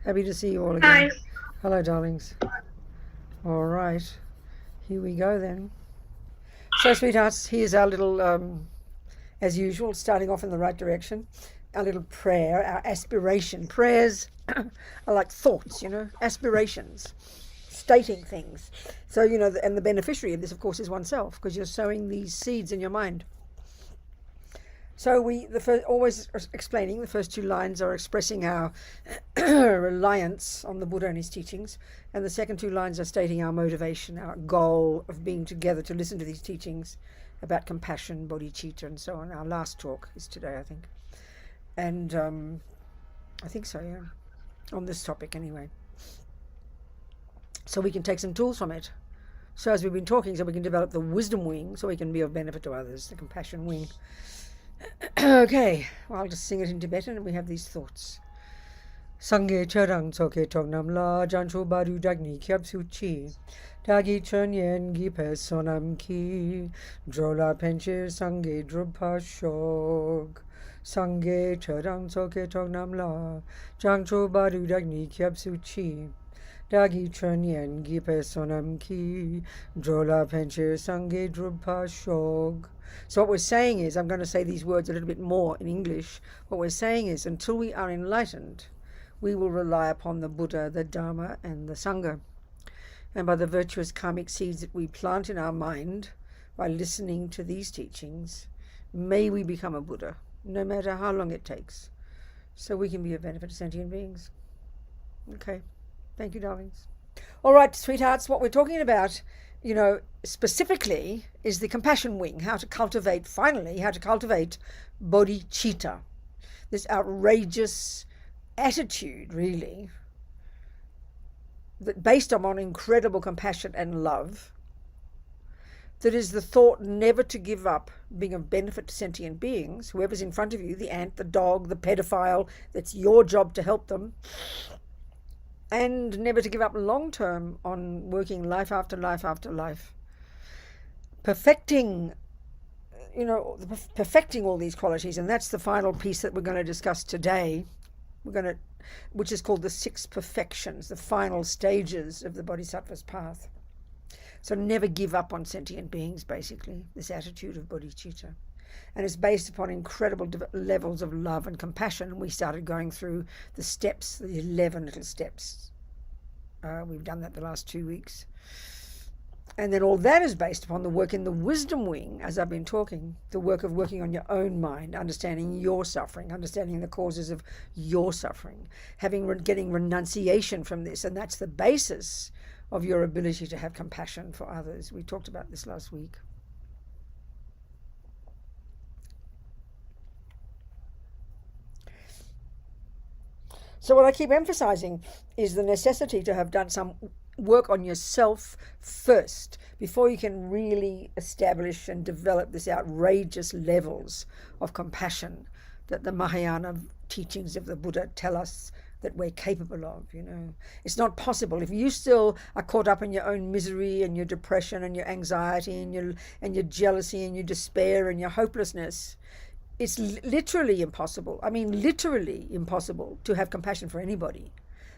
Happy to see you all again. Hi. Hello, darlings. All right, here we go then. So, sweethearts, here's our little, as usual, starting off in the right direction. Our little prayer, our aspiration. Prayers are like thoughts, aspirations, stating things. So, and the beneficiary of this, of course, is oneself, because you're sowing these seeds in your mind. So always explaining, the first two lines are expressing our reliance on the Buddha and his teachings, and the second two lines are stating our motivation, our goal of being together to listen to these teachings about compassion, bodhicitta, and so on. Our last talk is today, I think, and I think so, yeah, on this topic anyway. So we can take some tools from it. So as we've been talking, so we can develop the wisdom wing, so we can be of benefit to others, the compassion wing. Okay, well, I'll just sing it in Tibetan, and we have these thoughts. Sangye charang tsoke tognam la janchu badu dagni kyab suchi dagi chunyen gipe sonam ki drola penchir sangye drupa shog Sangye charang tsoke tognam la janchu badu dagni kyab suchi dagi chunyen gipe sonam ki drola penchir sangye drupa shog. So what we're saying is, I'm going to say these words a little bit more in English. What we're saying is, until we are enlightened, we will rely upon the Buddha, the Dharma, and the Sangha. And by the virtuous karmic seeds that we plant in our mind by listening to these teachings, may we become a Buddha, no matter how long it takes, so we can be of benefit to sentient beings. Okay. Thank you, darlings. All right, sweethearts, what we're talking about, specifically is the compassion wing, how to cultivate bodhicitta, this outrageous attitude, really, that based on incredible compassion and love, that is the thought never to give up being of benefit to sentient beings, whoever's in front of you, the ant, the dog, the pedophile, that's your job to help them, and never to give up long term on working life after life after life, perfecting all these qualities. And that's the final piece that we're going to discuss today, which is called the 6 perfections, the final stages of the Bodhisattva's path. So never give up on sentient beings, basically, this attitude of bodhicitta. And it's based upon incredible levels of love and compassion. We started going through the steps, the 11 little steps. We've done that the last 2 weeks. And then all that is based upon the work in the wisdom wing, as I've been talking, the work of working on your own mind, understanding your suffering, understanding the causes of your suffering, getting renunciation from this. And that's the basis of your ability to have compassion for others. We talked about this last week. So what I keep emphasizing is the necessity to have done some work on yourself first before you can really establish and develop this outrageous levels of compassion that the Mahayana teachings of the Buddha tell us that we're capable of. It's not possible if you still are caught up in your own misery and your depression and your anxiety and your jealousy and your despair and your hopelessness. It's literally impossible. I mean, literally impossible to have compassion for anybody,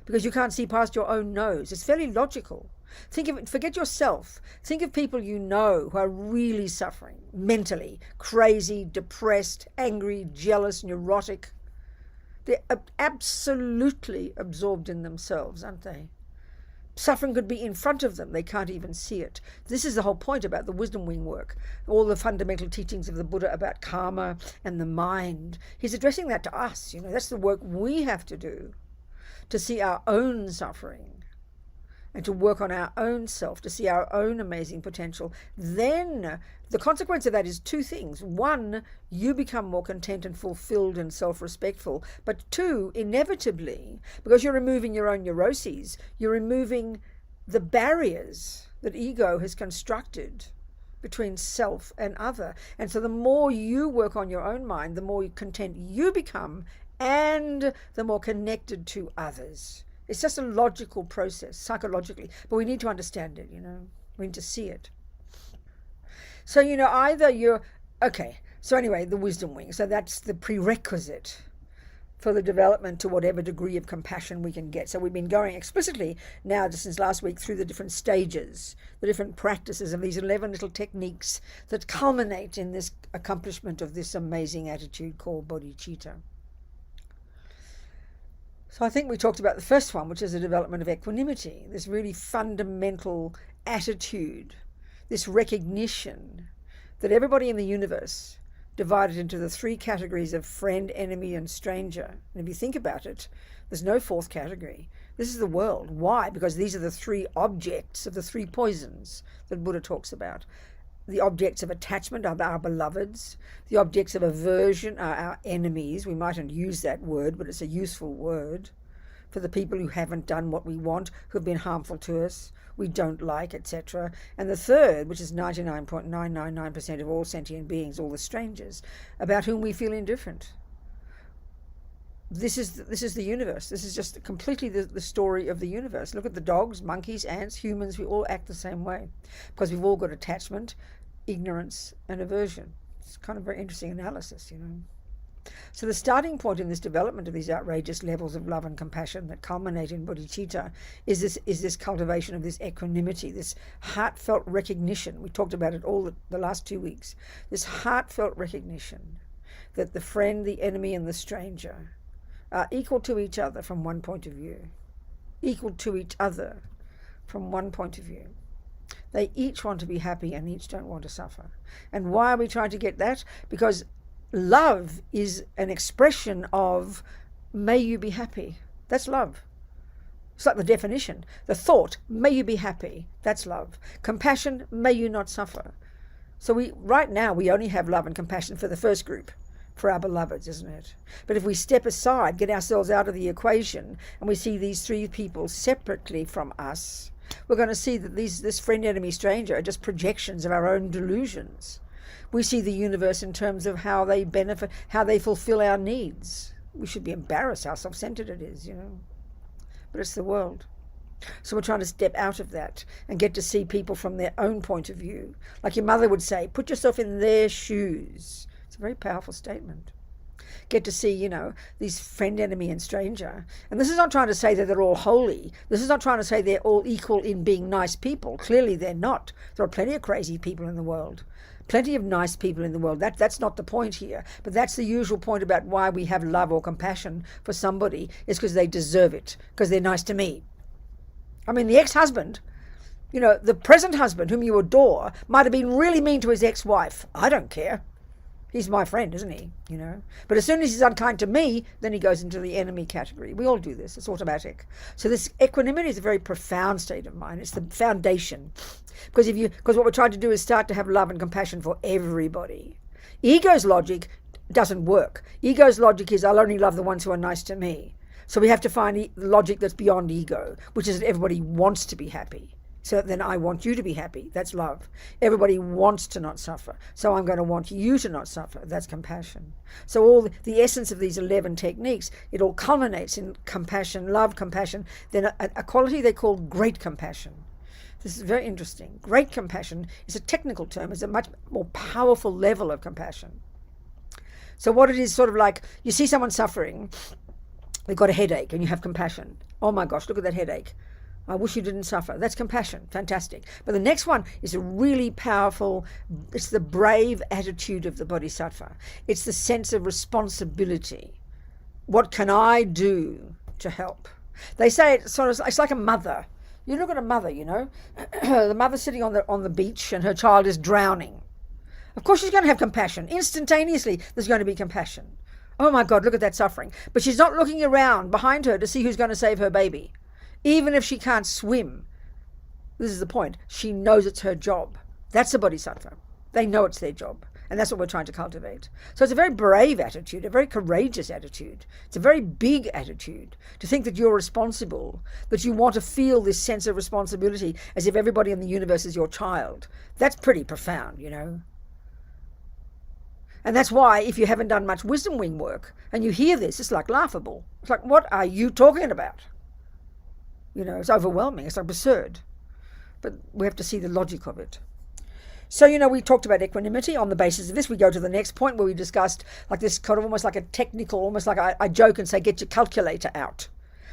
because you can't see past your own nose. It's fairly logical. Think of it, forget yourself. Think of people you know who are really suffering mentally, crazy, depressed, angry, jealous, neurotic. They're absolutely absorbed in themselves, aren't they? Suffering could be in front of them. They can't even see it. This is the whole point about the wisdom wing work. All the fundamental teachings of the Buddha about karma and the mind. He's addressing that to us. That's the work we have to do to see our own suffering and to work on our own self, to see our own amazing potential. Then the consequence of that is 2 things. 1, you become more content and fulfilled and self-respectful. But 2, inevitably, because you're removing your own neuroses, you're removing the barriers that ego has constructed between self and other. And so the more you work on your own mind, the more content you become and the more connected to others. It's just a logical process, psychologically, but we need to understand it, we need to see it. So, either you're, okay, so anyway, the wisdom wing, so that's the prerequisite for the development to whatever degree of compassion we can get. So we've been going explicitly now, just since last week, through the different stages, the different practices of these 11 little techniques that culminate in this accomplishment of this amazing attitude called Bodhicitta. So I think we talked about the first one, which is the development of equanimity, this really fundamental attitude, this recognition that everybody in the universe divided into the 3 categories of friend, enemy, and stranger. And if you think about it, there's no 4th category. This is the world. Why? Because these are the 3 objects of the 3 poisons that Buddha talks about. The objects of attachment are our beloveds. The objects of aversion are our enemies. We mightn't use that word, but it's a useful word for the people who haven't done what we want, who have been harmful to us, we don't like, etc. And the third, which is 99.999% of all sentient beings, all the strangers, about whom we feel indifferent. This is the universe. This is just completely the story of the universe. Look at the dogs, monkeys, ants, humans. We all act the same way because we've all got attachment, ignorance, and aversion. It's kind of a very interesting analysis, you know. So the starting point in this development of these outrageous levels of love and compassion that culminate in bodhicitta is this cultivation of this equanimity, this heartfelt recognition. We talked about it all the last 2 weeks. This heartfelt recognition that the friend, the enemy, and the stranger are equal to each other from one point of view. Equal to each other from one point of view. They each want to be happy and each don't want to suffer. And why are we trying to get that? Because love is an expression of, may you be happy. That's love. It's like the definition. The thought, may you be happy. That's love. Compassion, may you not suffer. So right now we only have love and compassion for the first group, for our beloveds, isn't it? But if we step aside, get ourselves out of the equation, and we see these 3 people separately from us, we're going to see that this friend, enemy, stranger are just projections of our own delusions. We see the universe in terms of how they benefit, how they fulfill our needs. We should be embarrassed how self-centered it is, you know. But it's the world. So we're trying to step out of that and get to see people from their own point of view. Like your mother would say, put yourself in their shoes. It's a very powerful statement. Get to see, you know, these friend, enemy, and stranger. And this is not trying to say that they're all holy. This is not trying to say they're all equal in being nice people. Clearly they're not. There are plenty of crazy people in the world. Plenty of nice people in the world. That's not the point here. But that's the usual point about why we have love or compassion for somebody, is because they deserve it, because they're nice to me. I mean, the ex-husband, you know, the present husband whom you adore might have been really mean to his ex-wife. I don't care. He's my friend, isn't he? You know. But as soon as he's unkind to me, then he goes into the enemy category. We all do this. It's automatic. So this equanimity is a very profound state of mind. It's the foundation. Because what we're trying to do is start to have love and compassion for everybody. Ego's logic doesn't work. Ego's logic is, I'll only love the ones who are nice to me. So we have to find the logic that's beyond ego, which is that everybody wants to be happy. So then I want you to be happy. That's love. Everybody wants to not suffer. So I'm going to want you to not suffer. That's compassion. So all the essence of these 11 techniques, it all culminates in compassion, love, compassion, then a quality they call great compassion. This is very interesting. Great compassion is a technical term. It's a much more powerful level of compassion. So what it is sort of like, you see someone suffering, they've got a headache and you have compassion. Oh my gosh, look at that headache. I wish you didn't suffer. That's compassion. Fantastic. But the next one is a really powerful, it's the brave attitude of the Bodhisattva. It's the sense of responsibility. What can I do to help? They say it's like a mother. You look at a mother, you know, the mother sitting on the beach and her child is drowning. Of course she's going to have compassion. Instantaneously there's going to be compassion. Oh my God, look at that suffering. But she's not looking around behind her to see who's going to save her baby. Even if she can't swim, this is the point, she knows it's her job. That's a bodhisattva. They know it's their job. And that's what we're trying to cultivate. So it's a very brave attitude, a very courageous attitude. It's a very big attitude to think that you're responsible, that you want to feel this sense of responsibility as if everybody in the universe is your child. That's pretty profound, you know. And that's why if you haven't done much wisdom wing work and you hear this, it's like laughable. It's like, what are you talking about? You know, it's overwhelming. It's like absurd. But we have to see the logic of it. So, we talked about equanimity. On the basis of this, we go to the next point where we discussed like this kind of almost like a technical, almost like I joke and say, get your calculator out.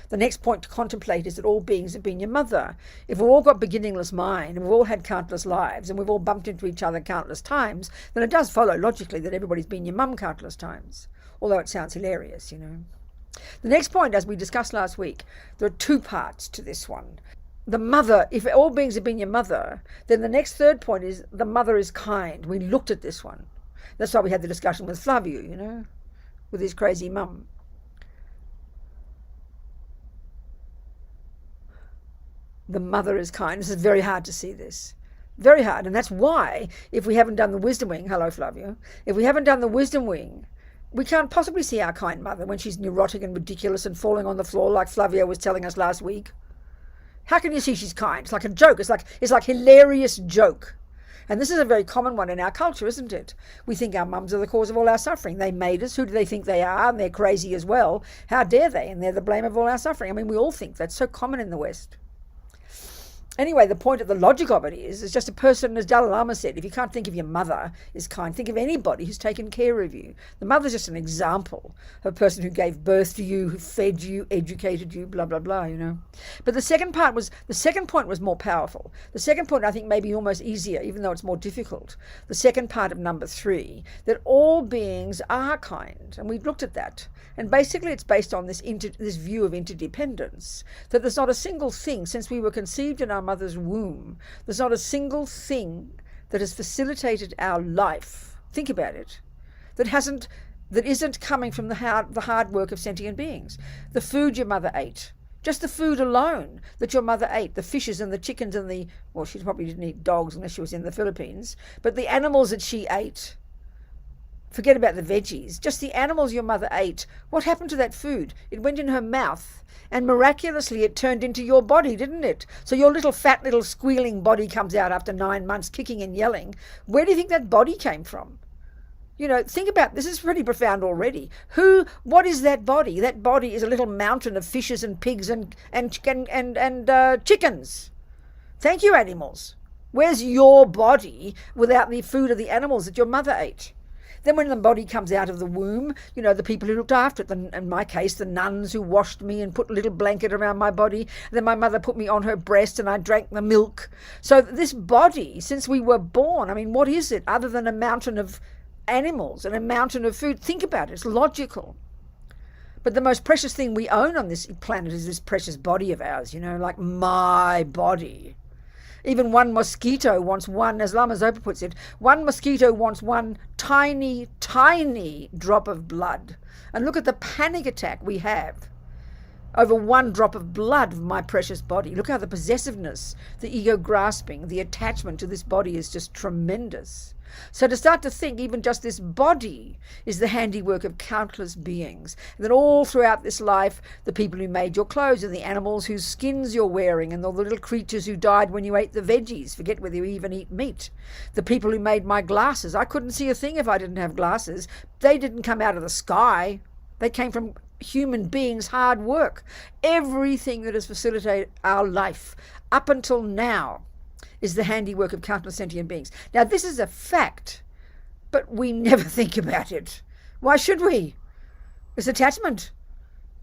The next point to contemplate is that all beings have been your mother. If we've all got beginningless mind and we've all had countless lives and we've all bumped into each other countless times, then it does follow logically that everybody's been your mum countless times, although it sounds hilarious, The next point, as we discussed last week, there are two parts to this one. The mother, if all beings have been your mother, then the next third point is the mother is kind. We looked at this one. That's why we had the discussion with Flavio, with his crazy mum. The mother is kind. This is very hard to see this. Very hard. And that's why, if we haven't done the wisdom wing, hello Flavio, if we haven't done the wisdom wing, we can't possibly see our kind mother when she's neurotic and ridiculous and falling on the floor like Flavio was telling us last week. How can you see she's kind? It's like a joke. It's like hilarious joke. And this is a very common one in our culture, isn't it? We think our mums are the cause of all our suffering. They made us. Who do they think they are? And they're crazy as well. How dare they? And they're the blame of all our suffering. I mean, we all think that's so common in the West. Anyway, the point of the logic of it is, it's just a person, as Dalai Lama said, if you can't think of your mother as kind, think of anybody who's taken care of you. The mother's just an example of a person who gave birth to you, who fed you, educated you, blah, blah, blah, But the second point was more powerful. The second point, I think, may be almost easier, even though it's more difficult. The second part of number 3, that all beings are kind. And we've looked at that. And basically it's based on this view of interdependence, that there's not a single thing, since we were conceived in our mother's womb, there's not a single thing that has facilitated our life, think about it, that isn't coming from the hard work of sentient beings. The food your mother ate, just the food alone that your mother ate, the fishes and the chickens and well, she probably didn't eat dogs unless she was in the Philippines, but the animals that she ate, forget about the veggies, just the animals your mother ate. What happened to that food? It went in her mouth, and miraculously it turned into your body, didn't it? So your little fat little squealing body comes out after 9 months kicking and yelling. Where do you think that body came from? Think about this. Is pretty profound already. What is that body? That body is a little mountain of fishes and pigs and chickens. Thank you, animals. Where's your body without the food of the animals that your mother ate? Then when the body comes out of the womb, the people who looked after it, in my case, the nuns who washed me and put a little blanket around my body. Then my mother put me on her breast and I drank the milk. So this body, since we were born, I mean, what is it other than a mountain of animals and a mountain of food? Think about it. It's logical. But the most precious thing we own on this planet is this precious body of ours, like my body. Even one mosquito wants one, as Lama Zopa puts it, one mosquito wants one tiny, tiny drop of blood. And look at the panic attack we have over one drop of blood of my precious body. Look how the possessiveness, the ego grasping, the attachment to this body is just tremendous. So to start to think, even just this body is the handiwork of countless beings. And then all throughout this life, the people who made your clothes and the animals whose skins you're wearing and all the little creatures who died when you ate the veggies, forget whether you even eat meat. The people who made my glasses. I couldn't see a thing if I didn't have glasses. They didn't come out of the sky. They came from human beings' hard work. Everything that has facilitated our life up until now is the handiwork of countless sentient beings. Now, this is a fact, but we never think about it. Why should we? It's attachment.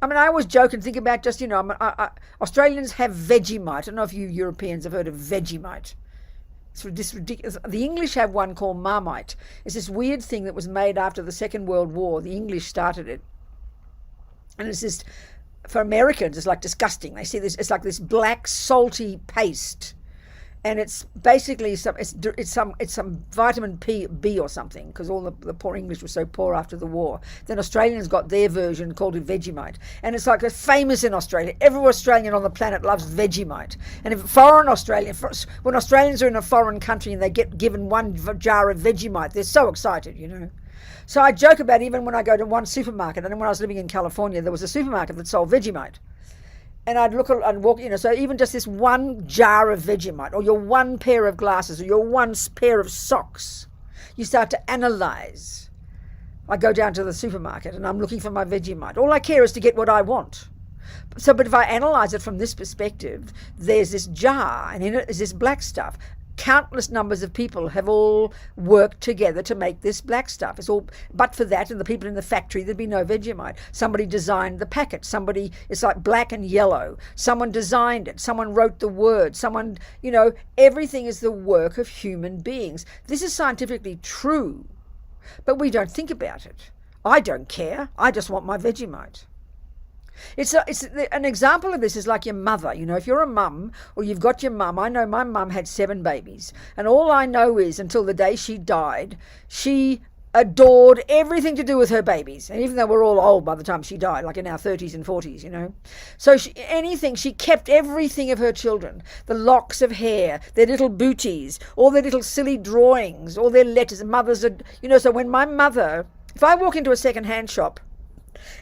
I mean, I always joke and think about just, Australians have Vegemite. I don't know if you Europeans have heard of Vegemite. It's ridiculous. The English have one called Marmite. It's this weird thing that was made after the Second World War. The English started it. And it's just, for Americans, it's like disgusting. They see this, it's like this black, salty paste. And it's basically some vitamin B or something, because all the poor English were so poor after the war. Then Australians got their version, called it Vegemite, and it's like it's famous in Australia. Every Australian on the planet loves Vegemite. And if when Australians are in a foreign country and they get given one jar of Vegemite, they're so excited, So I joke about even when I go to one supermarket, and when I was living in California, there was a supermarket that sold Vegemite. And I'd look and walk, so even just this one jar of Vegemite, or your one pair of glasses, or your one pair of socks, you start to analyze. I go down to the supermarket and I'm looking for my Vegemite. All I care is to get what I want. But if I analyze it from this perspective, there's this jar, and in it is this black stuff. countless numbers of people have all worked together to make this black stuff. It's all, but for that and the people in the factory, there'd be no Vegemite. Somebody designed the packet. Somebody, it's like black and yellow. Someone designed it. Someone wrote the words. Someone, everything is the work of human beings. This is scientifically true, but we don't think about it. I don't care. I just want my Vegemite. It's an example of this is like your mother. If you're a mum or you've got your mum, I know my mum had 7 babies, and all I know is until the day she died, she adored everything to do with her babies. And even though we're all old by the time she died, like in our 30s and 40s, So she kept everything of her children, the locks of hair, their little booties, all their little silly drawings, all their letters. Mothers, so when my mother, if I walk into a second-hand shop,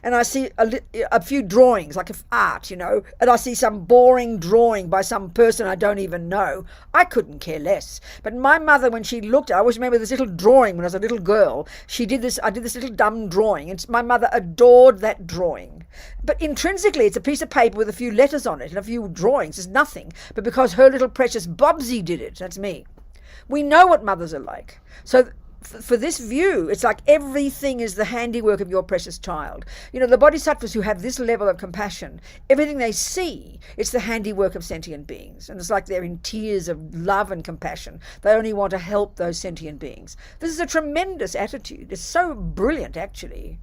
and I see a few drawings, like art, and I see some boring drawing by some person I don't even know, I couldn't care less. But my mother, when she looked, I always remember this little drawing when I was a little girl. I did this little dumb drawing, and my mother adored that drawing. But intrinsically, it's a piece of paper with a few letters on it and a few drawings. It's nothing. But because her little precious Bobsy did it, that's me. We know what mothers are like. So for this view, it's like everything is the handiwork of your precious child. The Bodhisattvas who have this level of compassion, everything they see, it's the handiwork of sentient beings. And it's like they're in tears of love and compassion. They only want to help those sentient beings. This is a tremendous attitude. It's so brilliant, actually.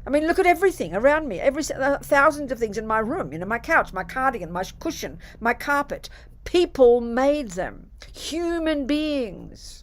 I mean, look at everything around me. Thousands of things in my room, my couch, my cardigan, my cushion, my carpet. People made them. Human beings.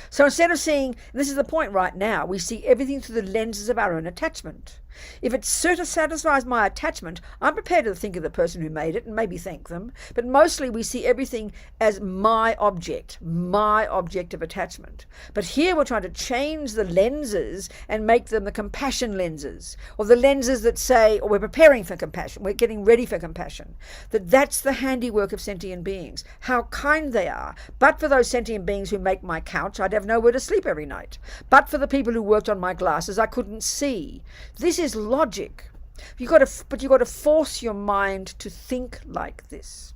So instead of seeing, this is the point right now, we see everything through the lenses of our own attachment. If it satisfies my attachment, I'm prepared to think of the person who made it and maybe thank them. But mostly we see everything as my object of attachment. But here we're trying to change the lenses and make them the compassion lenses, or the lenses that say, or we're preparing for compassion, we're getting ready for compassion. That's the handiwork of sentient beings. How kind they are. But for those sentient beings who make my couch, I'd have nowhere to sleep every night. But for the people who worked on my glasses, I couldn't see. This is logic. You've got to force your mind to think like this.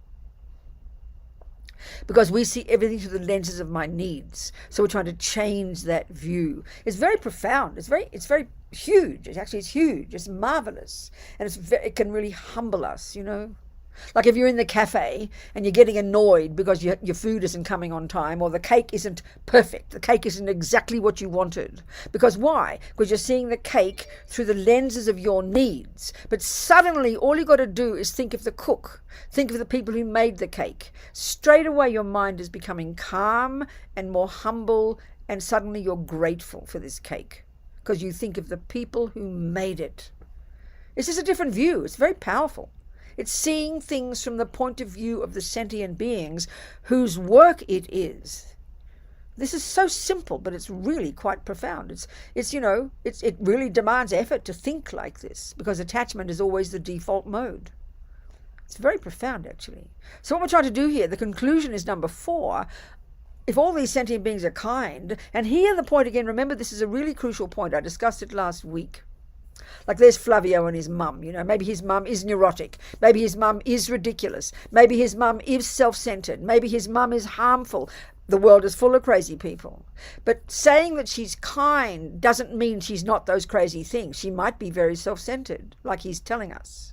Because we see everything through the lenses of my needs. So we're trying to change that view. It's very profound. It's very huge. It's huge. It's marvelous. And it can really humble us, Like if you're in the cafe and you're getting annoyed because your food isn't coming on time, or the cake isn't perfect, the cake isn't exactly what you wanted. Because why? Because you're seeing the cake through the lenses of your needs. But suddenly all you've got to do is think of the cook, think of the people who made the cake. Straight away your mind is becoming calm and more humble, and suddenly you're grateful for this cake because you think of the people who made it. It's just a different view. It's very powerful. It's seeing things from the point of view of the sentient beings whose work it is. This is so simple, but it's really quite profound. It really demands effort to think like this, because attachment is always the default mode. It's very profound, actually. So what we're trying to do here, the conclusion is number 4. If all these sentient beings are kind, and here the point again, remember this is a really crucial point. I discussed it last week. Like there's Flavio and his mum, maybe his mum is neurotic. Maybe his mum is ridiculous. Maybe his mum is self-centered. Maybe his mum is harmful. The world is full of crazy people. But saying that she's kind doesn't mean she's not those crazy things. She might be very self-centered, like he's telling us.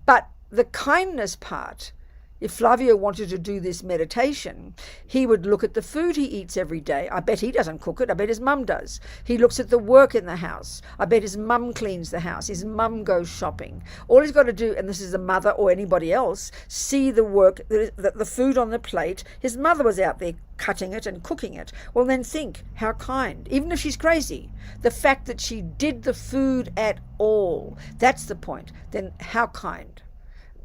But the kindness part, if Flavio wanted to do this meditation, he would look at the food he eats every day. I bet he doesn't cook it. I bet his mum does. He looks at the work in the house. I bet his mum cleans the house. His mum goes shopping. All he's got to do, and this is the mother or anybody else, see the work, the food on the plate. His mother was out there cutting it and cooking it. Well, then think, how kind. Even if she's crazy, the fact that she did the food at all, that's the point. Then how kind.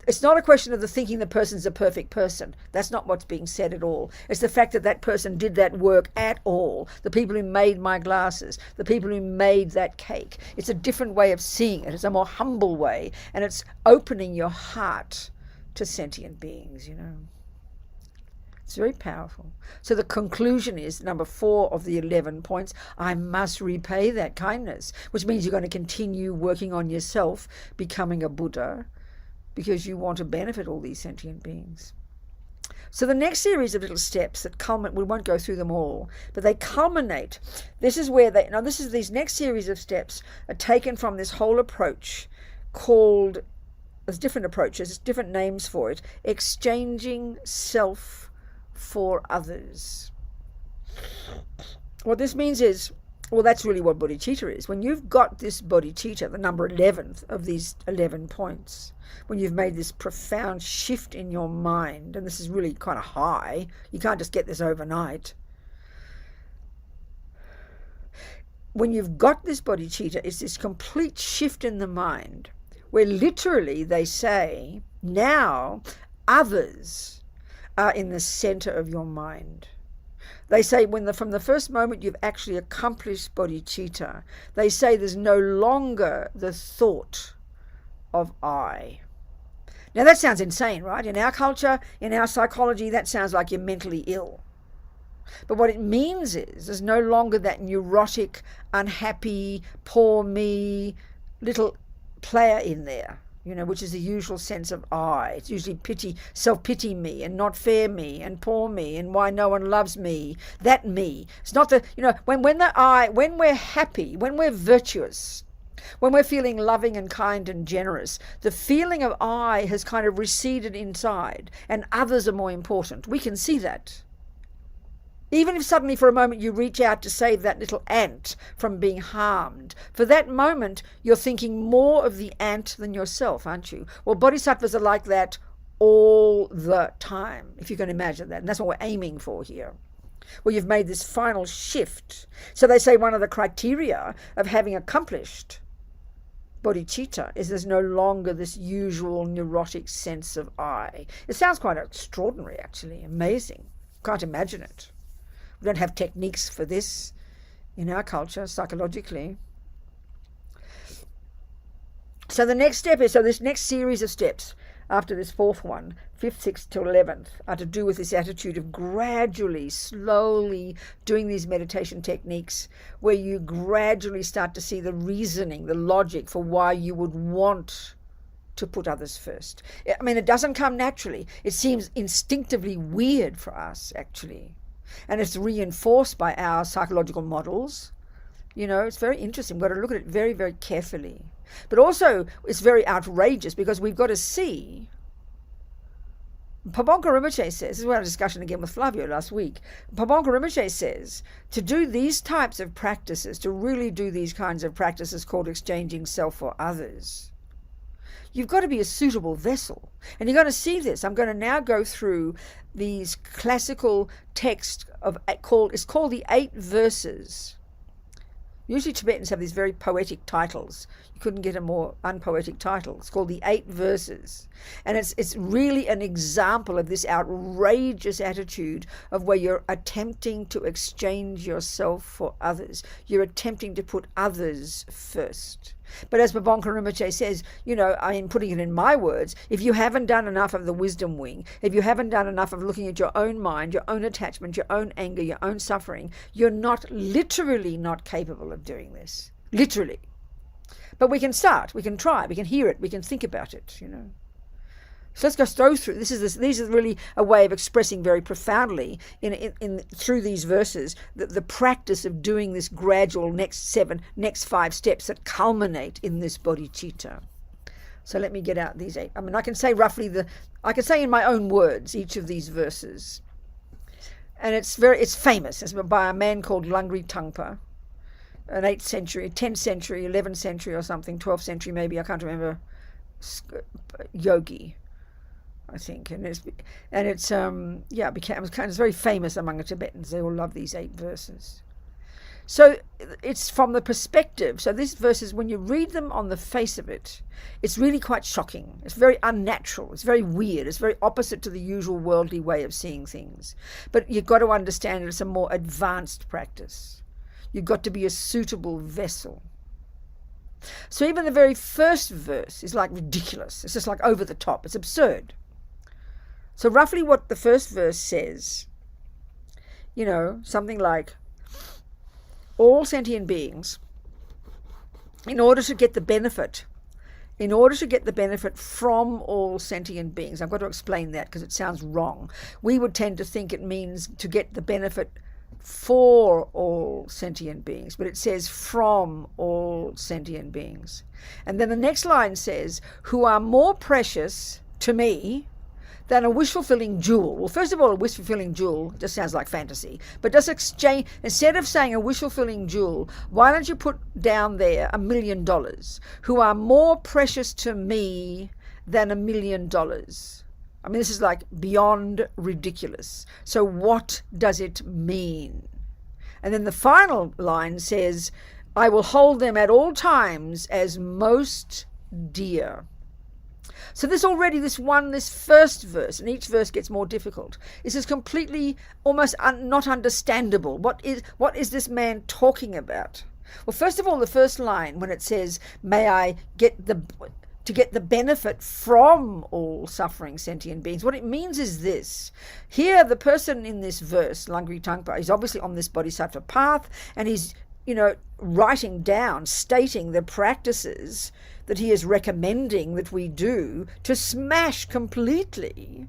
It's not a question of the thinking the person's a perfect person. That's not what's being said at all. It's the fact that that person did that work at all. The people who made my glasses, the people who made that cake. It's a different way of seeing it. It's a more humble way. And it's opening your heart to sentient beings, It's very powerful. So the conclusion is, number 4 of the 11 points, I must repay that kindness, which means you're going to continue working on yourself, becoming a Buddha, because you want to benefit all these sentient beings. So the next series of little steps that culminate, we won't go through them all, but they culminate. This is where these next series of steps are taken from this whole approach called, there's different approaches, different names for it, exchanging self for others. What this means is, well, that's really what bodhicitta is. When you've got this bodhicitta, the number 11 of these 11 points, when you've made this profound shift in your mind, and this is really kind of high, you can't just get this overnight. When you've got this bodhicitta, it's this complete shift in the mind, where literally they say, now others are in the center of your mind. They say from the first moment you've actually accomplished bodhicitta, they say there's no longer the thought of I. Now that sounds insane, right? In our culture, in our psychology, that sounds like you're mentally ill. But what it means is there's no longer that neurotic, unhappy, poor me, little player in there, which is the usual sense of I. It's usually pity, self-pity me, and not fair me, and poor me, and why no one loves me. That me. It's not the, when we're happy, when we're virtuous, when we're feeling loving and kind and generous, the feeling of I has kind of receded inside, and others are more important. We can see that. Even if suddenly for a moment you reach out to save that little ant from being harmed, for that moment you're thinking more of the ant than yourself, aren't you? Well, bodhisattvas are like that all the time, if you can imagine that. And that's what we're aiming for here. Well, you've made this final shift. So they say one of the criteria of having accomplished bodhicitta is there's no longer this usual neurotic sense of I. It sounds quite extraordinary, actually, amazing. Can't imagine it. We don't have techniques for this in our culture, psychologically. So the next step is, this next series of steps after this fourth one, 5th, 6th till 11th, are to do with this attitude of gradually, slowly doing these meditation techniques where you gradually start to see the reasoning, the logic for why you would want to put others first. I mean, it doesn't come naturally. It seems instinctively weird for us, actually. And it's reinforced by our psychological models. It's very interesting. We've got to look at it very, very carefully. But also, it's very outrageous because we've got to see. Pabonka Rinpoche says, this is what I had a discussion again with Flavio last week. Pabonka Rinpoche says, to do these types of practices, to really do these kinds of practices called exchanging self for others, you've got to be a suitable vessel. And you're going to see this. I'm going to now go through these classical texts it's called the 8 verses. Usually Tibetans have these very poetic titles. You couldn't get a more unpoetic title. It's called the 8 verses. And it's really an example of this outrageous attitude of where you're attempting to exchange yourself for others. You're attempting to put others first. But as Pabonka Rinpoche says, putting it in my words, if you haven't done enough of the wisdom wing, if you haven't done enough of looking at your own mind, your own attachment, your own anger, your own suffering, you're literally not capable of doing this. Literally. But we can start, we can try, we can hear it, we can think about it, So let's go through. These are really a way of expressing very profoundly in through these verses the practice of doing this gradual next 5 steps that culminate in this bodhicitta. So let me get out these 8. I mean, I can say in my own words each of these verses, and it's famous. It's by a man called Lungri Tangpa, an 8th century, 10th century, 11th century or something, 12th century maybe. I can't remember. Yogi, I think, and it's very famous among the Tibetans. They all love these 8 verses. So it's from the perspective. So these verses, when you read them on the face of it, it's really quite shocking. It's very unnatural. It's very weird. It's very opposite to the usual worldly way of seeing things. But you've got to understand it's a more advanced practice. You've got to be a suitable vessel. So even the very first verse is like ridiculous. It's just like over the top. It's absurd. So roughly what the first verse says, something like, all sentient beings, in order to get the benefit, in order to get the benefit from all sentient beings. I've got to explain that because it sounds wrong. We would tend to think it means to get the benefit for all sentient beings, but it says from all sentient beings. And then the next line says, who are more precious to me than a wish-fulfilling jewel. Well, first of all, a wish-fulfilling jewel just sounds like fantasy. But just exchange, instead of saying a wish-fulfilling jewel, why don't you put down there $1 million? Who are more precious to me than $1 million? I mean, this is like beyond ridiculous. So what does it mean? And then the final line says, I will hold them at all times as most dear. So this first verse, and each verse gets more difficult. This is completely almost not understandable. What is this man talking about? Well, first of all, the first line, when it says, may I get the benefit from all suffering sentient beings, what it means is this. Here, the person in this verse, Langri Tangpa, is obviously on this Bodhisattva path, and he's, writing down, stating the practices that he is recommending that we do to smash completely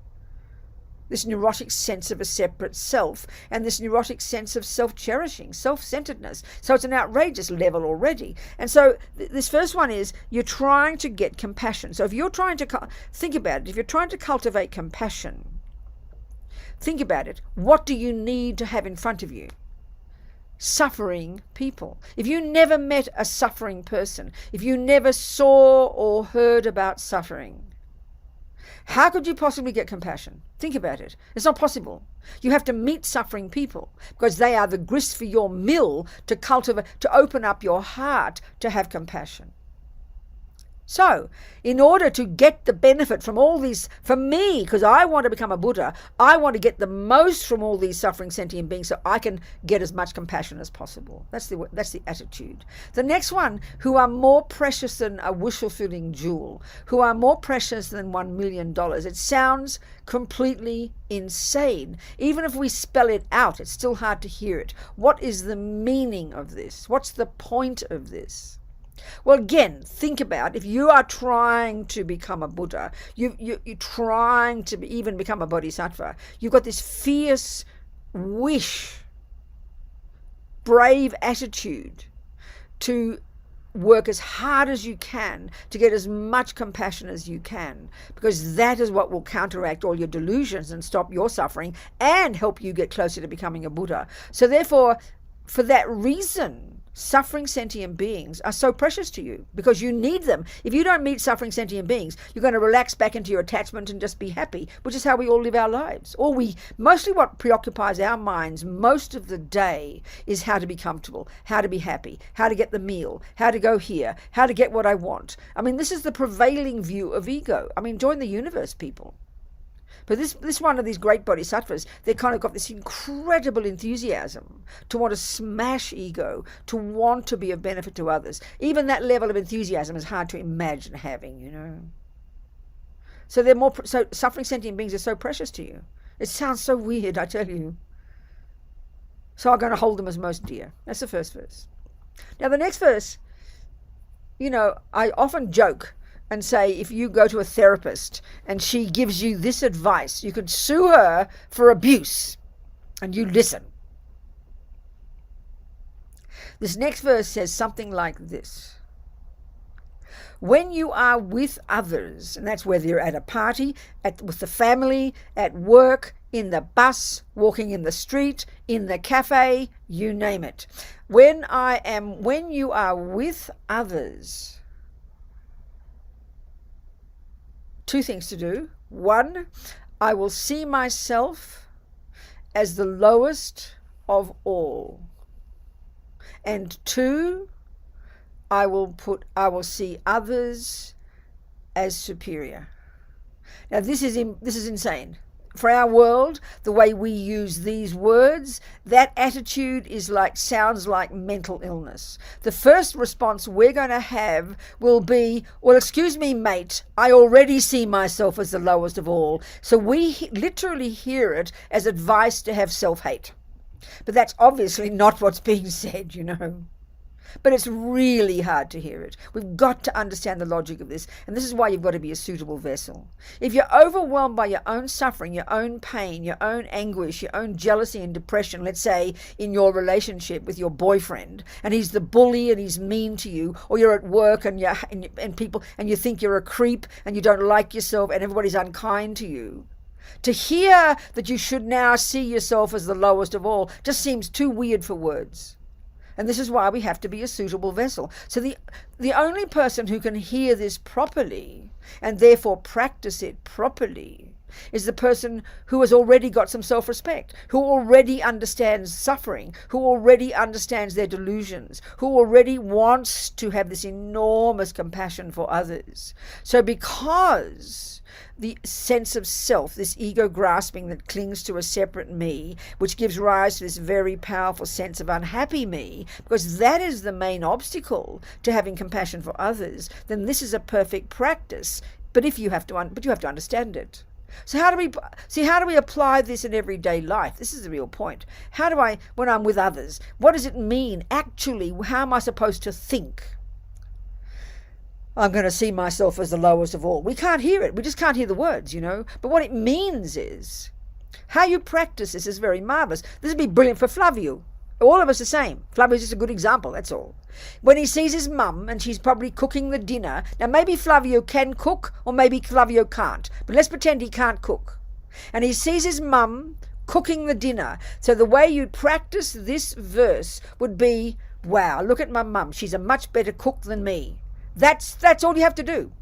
this neurotic sense of a separate self and this neurotic sense of self-cherishing, self-centeredness. So it's an outrageous level already. And so this first one is, you're trying to get compassion. So if you're trying to, think about it, if you're trying to cultivate compassion, think about it. What do you need to have in front of you? Suffering people. If you never met a suffering person, if you never saw or heard about suffering, how could you possibly get compassion? Think about it. It's not possible. You have to meet suffering people because they are the grist for your mill to cultivate, to open up your heart to have compassion. So, in order to get the benefit from all these, for me, because I want to become a Buddha, I want to get the most from all these suffering sentient beings so I can get as much compassion as possible. That's the attitude. The next one, who are more precious than a wish-fulfilling jewel, who are more precious than $1 million. It sounds completely insane. Even if we spell it out, it's still hard to hear it. What is the meaning of this? What's the point of this? Well, again, think about if you are trying to become a Buddha, you're trying to even become a Bodhisattva, you've got this fierce wish, brave attitude to work as hard as you can to get as much compassion as you can, because that is what will counteract all your delusions and stop your suffering and help you get closer to becoming a Buddha. So therefore, for that reason, suffering sentient beings are so precious to you because you need them. If you don't meet suffering sentient beings, you're going to relax back into your attachment and just be happy, which is how we all live our lives. Mostly what preoccupies our minds most of the day is how to be comfortable, how to be happy, how to get the meal, how to go here, how to get what I want. I mean, this is the prevailing view of ego. I mean, join the universe, people. But this one of these great bodhisattvas, they kind of got this incredible enthusiasm to want to smash ego, to want to be of benefit to others. Even that level of enthusiasm is hard to imagine having, So so suffering sentient beings are so precious to you. It sounds so weird, I tell you. So I'm going to hold them as most dear. That's the first verse. Now the next verse, I often joke and say, if you go to a therapist and she gives you this advice, you could sue her for abuse, and you listen. This next verse says something like this. When you are with others, and that's whether you're at a party, with the family, at work, in the bus, walking in the street, in the cafe, you name it. When you are with others, two things to do. One, I will see myself as the lowest of all. And two, I will see others as superior. Now this is insane. For our world, the way we use these words, that attitude sounds like mental illness. The first response we're going to have will be, well, excuse me, mate, I already see myself as the lowest of all. So we literally hear it as advice to have self-hate. But that's obviously not what's being said, But it's really hard to hear it. We've got to understand the logic of this. And this is why you've got to be a suitable vessel. If you're overwhelmed by your own suffering, your own pain, your own anguish, your own jealousy and depression, let's say in your relationship with your boyfriend, and he's the bully and he's mean to you, or you're at work and people and you think you're a creep and you don't like yourself and everybody's unkind to you, to hear that you should now see yourself as the lowest of all just seems too weird for words. And this is why we have to be a suitable vessel. So the only person who can hear this properly and therefore practice it properly is the person who has already got some self-respect, who already understands suffering, who already understands their delusions, who already wants to have this enormous compassion for others. So because the sense of self, this ego grasping that clings to a separate me, which gives rise to this very powerful sense of unhappy me, because that is the main obstacle to having compassion for others, then this is a perfect practice. But you have to understand it. So how do we apply this in everyday life? This is the real point. How do I, when I'm with others, what does it mean actually? How am I supposed to think? I'm going to see myself as the lowest of all. We can't hear it. We just can't hear the words, But what it means is, how you practice this is very marvellous. This would be brilliant for Flavio. All of us the same. Flavio's just a good example, that's all. When he sees his mum and she's probably cooking the dinner, now maybe Flavio can cook or maybe Flavio can't, but let's pretend he can't cook. And he sees his mum cooking the dinner. So the way you'd practice this verse would be, wow, look at my mum. She's a much better cook than me. That's all you have to do,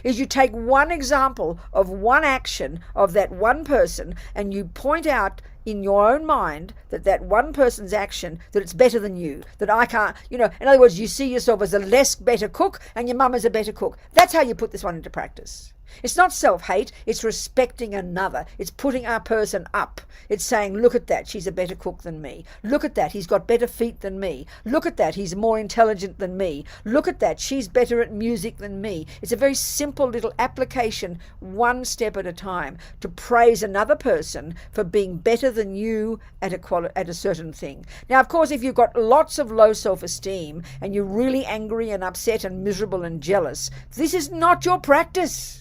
is you take one example of one action of that one person and you point out in your own mind that one person's action, that it's better than you, that I can't, in other words, you see yourself as a less better cook and your mum is a better cook. That's how you put this one into practice. It's not self-hate, it's respecting another. It's putting our person up. It's saying, look at that, she's a better cook than me. Look at that, he's got better feet than me. Look at that, he's more intelligent than me. Look at that, she's better at music than me. It's a very simple little application, one step at a time, to praise another person for being better than you at a certain thing. Now, of course, if you've got lots of low self-esteem and you're really angry and upset and miserable and jealous, this is not your practice.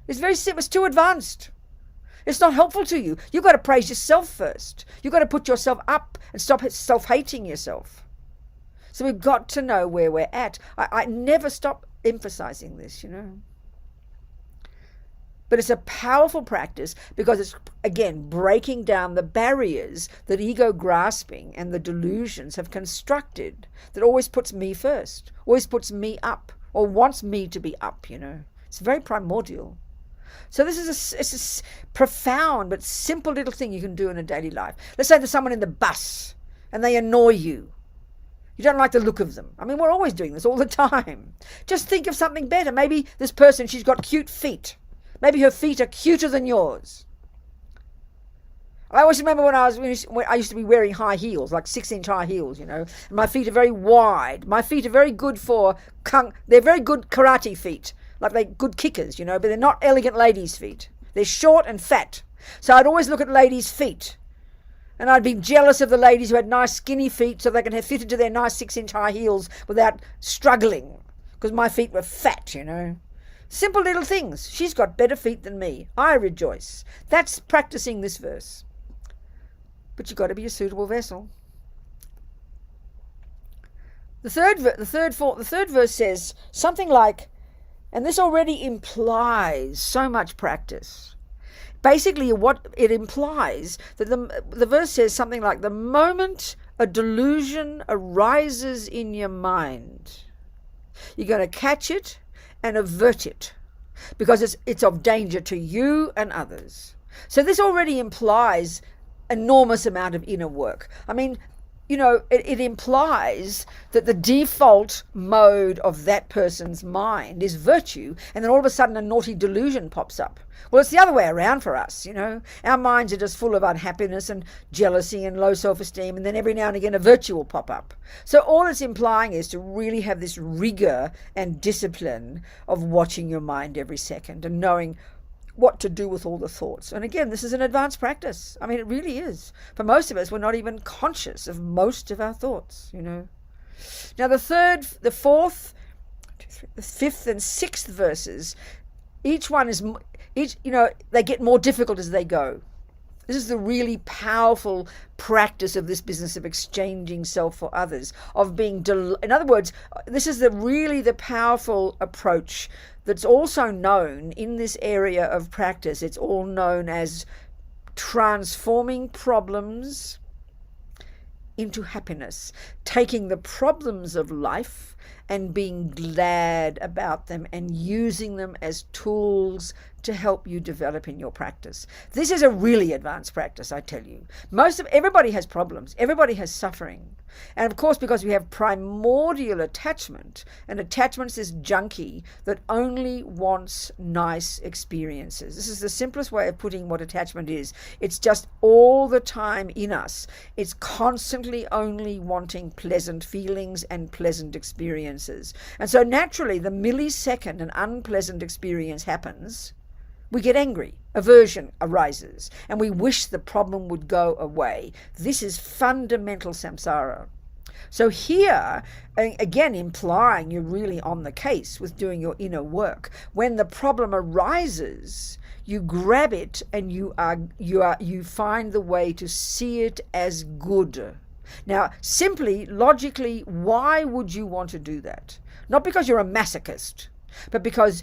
It's very simple. It's too advanced. It's not helpful to you. You've got to praise yourself first. You've got to put yourself up and stop self-hating yourself. So we've got to know where we're at. I never stop emphasizing this, But it's a powerful practice because it's, again, breaking down the barriers that ego grasping and the delusions have constructed that always puts me first, always puts me up, or wants me to be up, It's very primordial. So this is a profound but simple little thing you can do in a daily life. Let's say there's someone in the bus and they annoy you. You don't like the look of them. I mean, we're always doing this all the time. Just think of something better. Maybe this person, she's got cute feet. Maybe her feet are cuter than yours. I always remember when I used to be wearing high heels, like 6-inch high heels, and my feet are very wide. My feet are very good they're very good karate feet. Like they're good kickers, but they're not elegant ladies' feet. They're short and fat. So I'd always look at ladies' feet. And I'd be jealous of the ladies who had nice skinny feet so they can have fit into their nice 6-inch high heels without struggling. Because my feet were fat, Simple little things. She's got better feet than me. I rejoice. That's practicing this verse. But you've got to be a suitable vessel. The third verse says something like, and this already implies so much practice. Basically, what it implies, that the verse says something like, the moment a delusion arises in your mind, you're going to catch it and avert it because it's of danger to you and others. So this already implies enormous amount of inner work. I mean, it implies that the default mode of that person's mind is virtue, and then all of a sudden a naughty delusion pops up. Well, it's the other way around for us, Our minds are just full of unhappiness and jealousy and low self-esteem, and then every now and again a virtue will pop up. So all it's implying is to really have this rigor and discipline of watching your mind every second and knowing what to do with all the thoughts. And again, this is an advanced practice. I mean, it really is. For most of us, we're not even conscious of most of our thoughts, Now the third, the fourth, the fifth and sixth verses, each one is, they get more difficult as they go. This is the really powerful practice of this business of exchanging self for others, of being, in other words, this is the powerful approach that's also known in this area of practice. It's all known as transforming problems into happiness, taking the problems of life and being glad about them and using them as tools to help you develop in your practice. This is a really advanced practice, I tell you. Everybody has problems. Everybody has suffering. And of course, because we have primordial attachment, and attachment's this junkie that only wants nice experiences. This is the simplest way of putting what attachment is. It's just all the time in us. It's constantly only wanting pleasant feelings and pleasant experiences. And so naturally, the millisecond an unpleasant experience happens, we get angry, aversion arises, and we wish the problem would go away. This is fundamental samsara. So here, again, implying you're really on the case with doing your inner work. When the problem arises, you grab it and you find the way to see it as good. Now, simply, logically, why would you want to do that? Not because you're a masochist, but because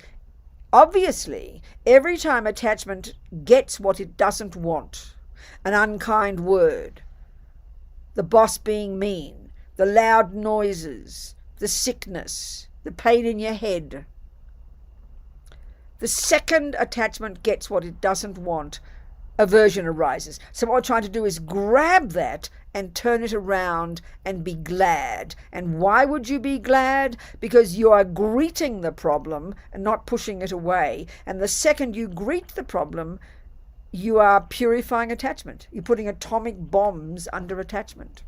obviously, every time attachment gets what it doesn't want, an unkind word, the boss being mean, the loud noises, the sickness, the pain in your head, the second attachment gets what it doesn't want, aversion arises. So what we're trying to do is grab that and turn it around and be glad. And why would you be glad? Because you are greeting the problem and not pushing it away. And the second you greet the problem, you are purifying attachment. You're putting atomic bombs under attachment.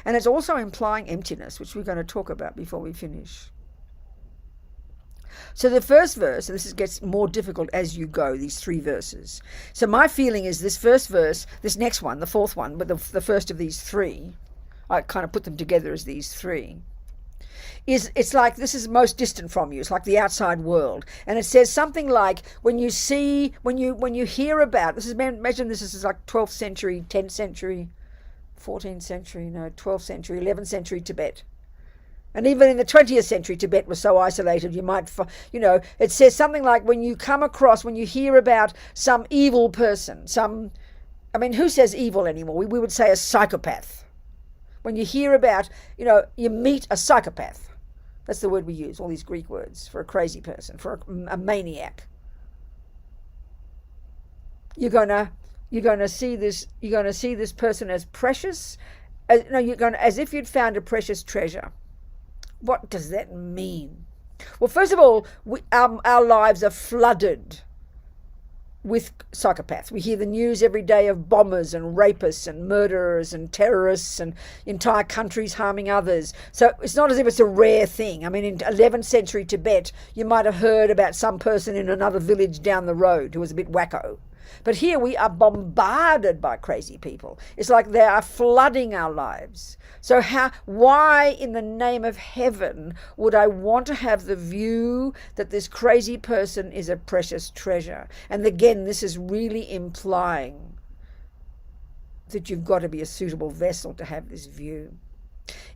And it's also implying emptiness, which we're going to talk about before we finish. So the first verse, and this gets more difficult as you go, these three verses. So my feeling is this first verse, this next one, the fourth one, but the first of these three, I kind of put them together as these three, it's like this is most distant from you. It's like the outside world. And it says something like, when you hear about, imagine this is like 12th century, 10th century, 14th century, 12th century, 11th century Tibet. And even in the 20th century, Tibet was so isolated, it says something like, when you hear about some evil person, who says evil anymore? We would say a psychopath. When you hear about, you meet a psychopath. That's the word we use, all these Greek words, for a crazy person, for a maniac. You're gonna see this person as precious, as if you'd found a precious treasure. What does that mean? Well, first of all, our lives are flooded with psychopaths. We hear the news every day of bombers and rapists and murderers and terrorists and entire countries harming others. So it's not as if it's a rare thing. In 11th century Tibet, you might have heard about some person in another village down the road who was a bit wacko. But here we are bombarded by crazy people. It's like they are flooding our lives. So why in the name of heaven would I want to have the view that this crazy person is a precious treasure? And again, this is really implying that you've got to be a suitable vessel to have this view.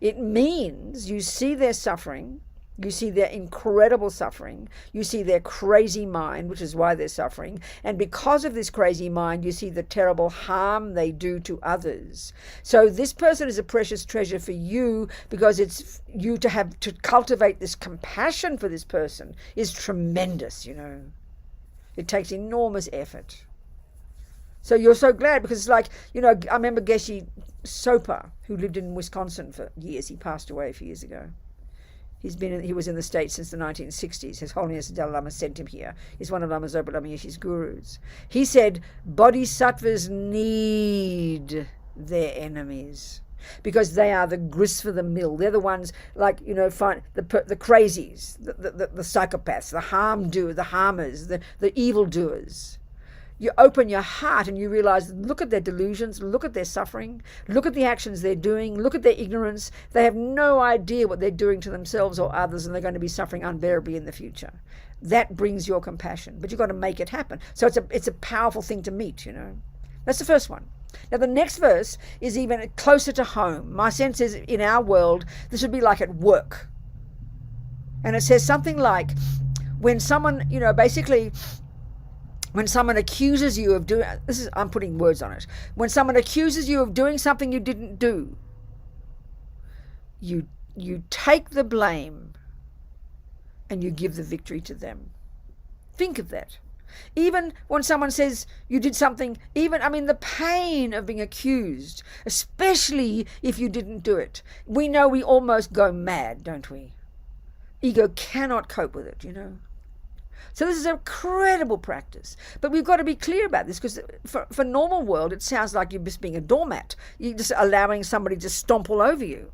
It means you see their suffering, you see their incredible suffering, you see their crazy mind, which is why they're suffering, and because of this crazy mind, you see the terrible harm they do to others. So this person is a precious treasure for you, because it's you to cultivate this compassion for this person is tremendous, It takes enormous effort. So you're so glad, because it's like, I remember Geshe Sopa, who lived in Wisconsin for years. He passed away a few years ago. He was in the States since the 1960s. His Holiness the Dalai Lama sent him here. He's one of Lama Zopa Lama Yeshe's gurus. He said, Bodhisattvas need their enemies because they are the grist for the mill. They're the ones, find the crazies, the psychopaths, the harmers, the evildoers. you open your heart and you realize, look at their delusions, look at their suffering, look at the actions they're doing, look at their ignorance. They have no idea what they're doing to themselves or others, and they're going to be suffering unbearably in the future. That brings your compassion, but you've got to make it happen. So it's a powerful thing to meet, That's the first one. Now the next verse is even closer to home. My sense is, in our world, this would be like at work. And it says something like, when someone, basically, when someone accuses you of doing, I'm putting words on it. When someone accuses you of doing something you didn't do, you take the blame and you give the victory to them. Think of that. Even when someone says you did something, the pain of being accused, especially if you didn't do it. We know we almost go mad, don't we? Ego cannot cope with it, So this is a credible practice. But we've got to be clear about this, because for normal world, it sounds like you're just being a doormat. You're just allowing somebody to stomp all over you.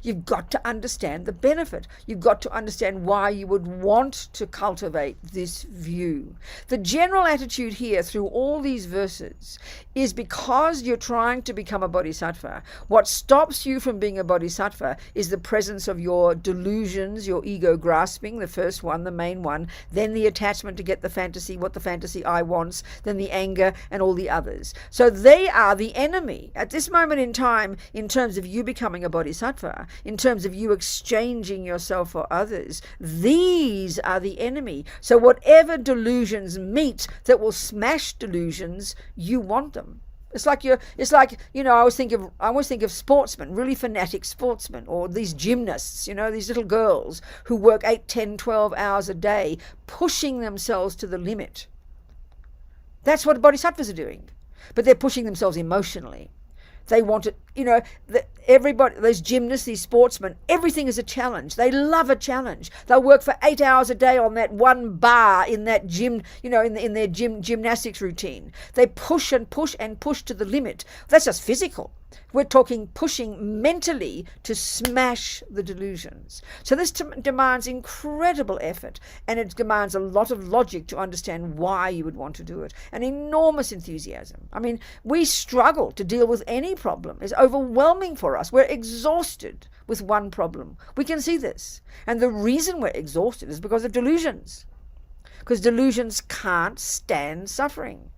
You've got to understand the benefit. You've got to understand why you would want to cultivate this view. The general attitude here through all these verses is, because you're trying to become a bodhisattva, what stops you from being a bodhisattva is the presence of your delusions, your ego grasping, the first one, the main one, then the attachment to get the fantasy, what the fantasy I wants, then the anger and all the others. So they are the enemy. At this moment in time, in terms of you becoming a bodhisattva, in terms of you exchanging yourself for others, these are the enemy. So whatever delusions meet that will smash delusions, you want them. It's like I always think of sportsmen, really fanatic sportsmen, or these gymnasts, these little girls who work 8, 10, 12 hours a day, pushing themselves to the limit. That's what bodhisattvas are doing. But they're pushing themselves emotionally. They want it, everybody, those gymnasts, these sportsmen, everything is a challenge. They love a challenge. They'll work for 8 hours a day on that one bar in that gym, in their gymnastics routine. They push and push and push to the limit. That's just physical. We're talking pushing mentally to smash the delusions. So this demands incredible effort, and it demands a lot of logic to understand why you would want to do it, and enormous enthusiasm. We struggle to deal with any problem. It's overwhelming for us. We're exhausted with one problem. We can see this. And the reason we're exhausted is because of delusions. Because delusions can't stand suffering.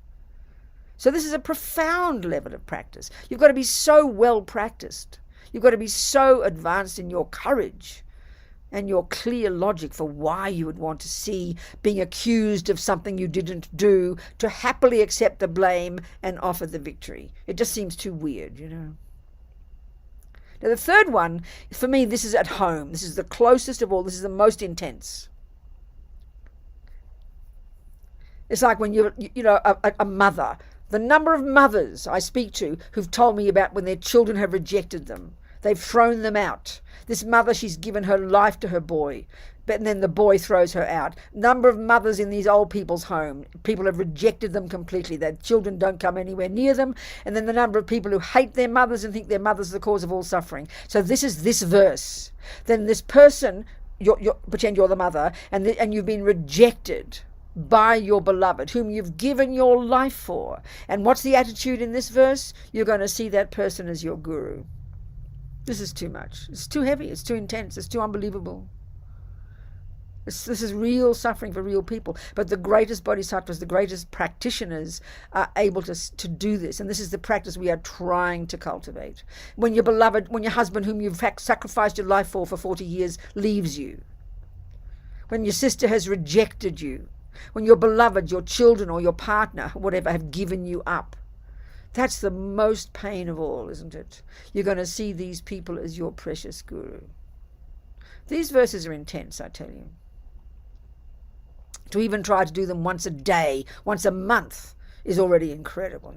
So this is a profound level of practice. You've got to be so well practiced. You've got to be so advanced in your courage and your clear logic for why you would want to see being accused of something you didn't do, to happily accept the blame and offer the victory. It just seems too weird, Now the third one, for me, this is at home. This is the closest of all. This is the most intense. It's like when you're, a mother. The number of mothers I speak to who've told me about when their children have rejected them. They've thrown them out. This mother, she's given her life to her boy, but then the boy throws her out. Number of mothers in these old people's home. People have rejected them completely. Their children don't come anywhere near them. And then the number of people who hate their mothers and think their mother's the cause of all suffering. So this is this verse. Then this person, pretend you're the mother, and you've been rejected by your beloved, whom you've given your life for. And what's the attitude in this verse? You're going to see that person as your guru. This is too much. It's too heavy. It's too intense. It's too unbelievable. This is real suffering for real people. But the greatest bodhisattvas, the greatest practitioners are able to do this. And this is the practice we are trying to cultivate. When your beloved, when your husband, whom you've sacrificed your life for 40 years, leaves you. When your sister has rejected you. When your beloved, your children or your partner, whatever, have given you up. That's the most pain of all, isn't it? You're going to see these people as your precious guru. These verses are intense, I tell you. To even try to do them once a day, once a month, is already incredible,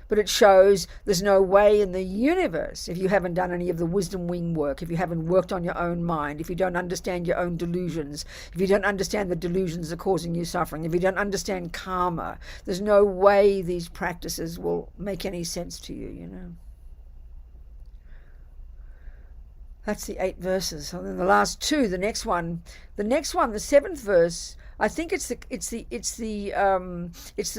But it shows there's no way in the universe, if you haven't done any of the wisdom wing work, if you haven't worked on your own mind, if you don't understand your own delusions, if you don't understand the delusions that are causing you suffering, if you don't understand karma, there's no way these practices will make any sense to you, That's the 8 verses. And then the last two, the next one, the 7th verse, I think it's the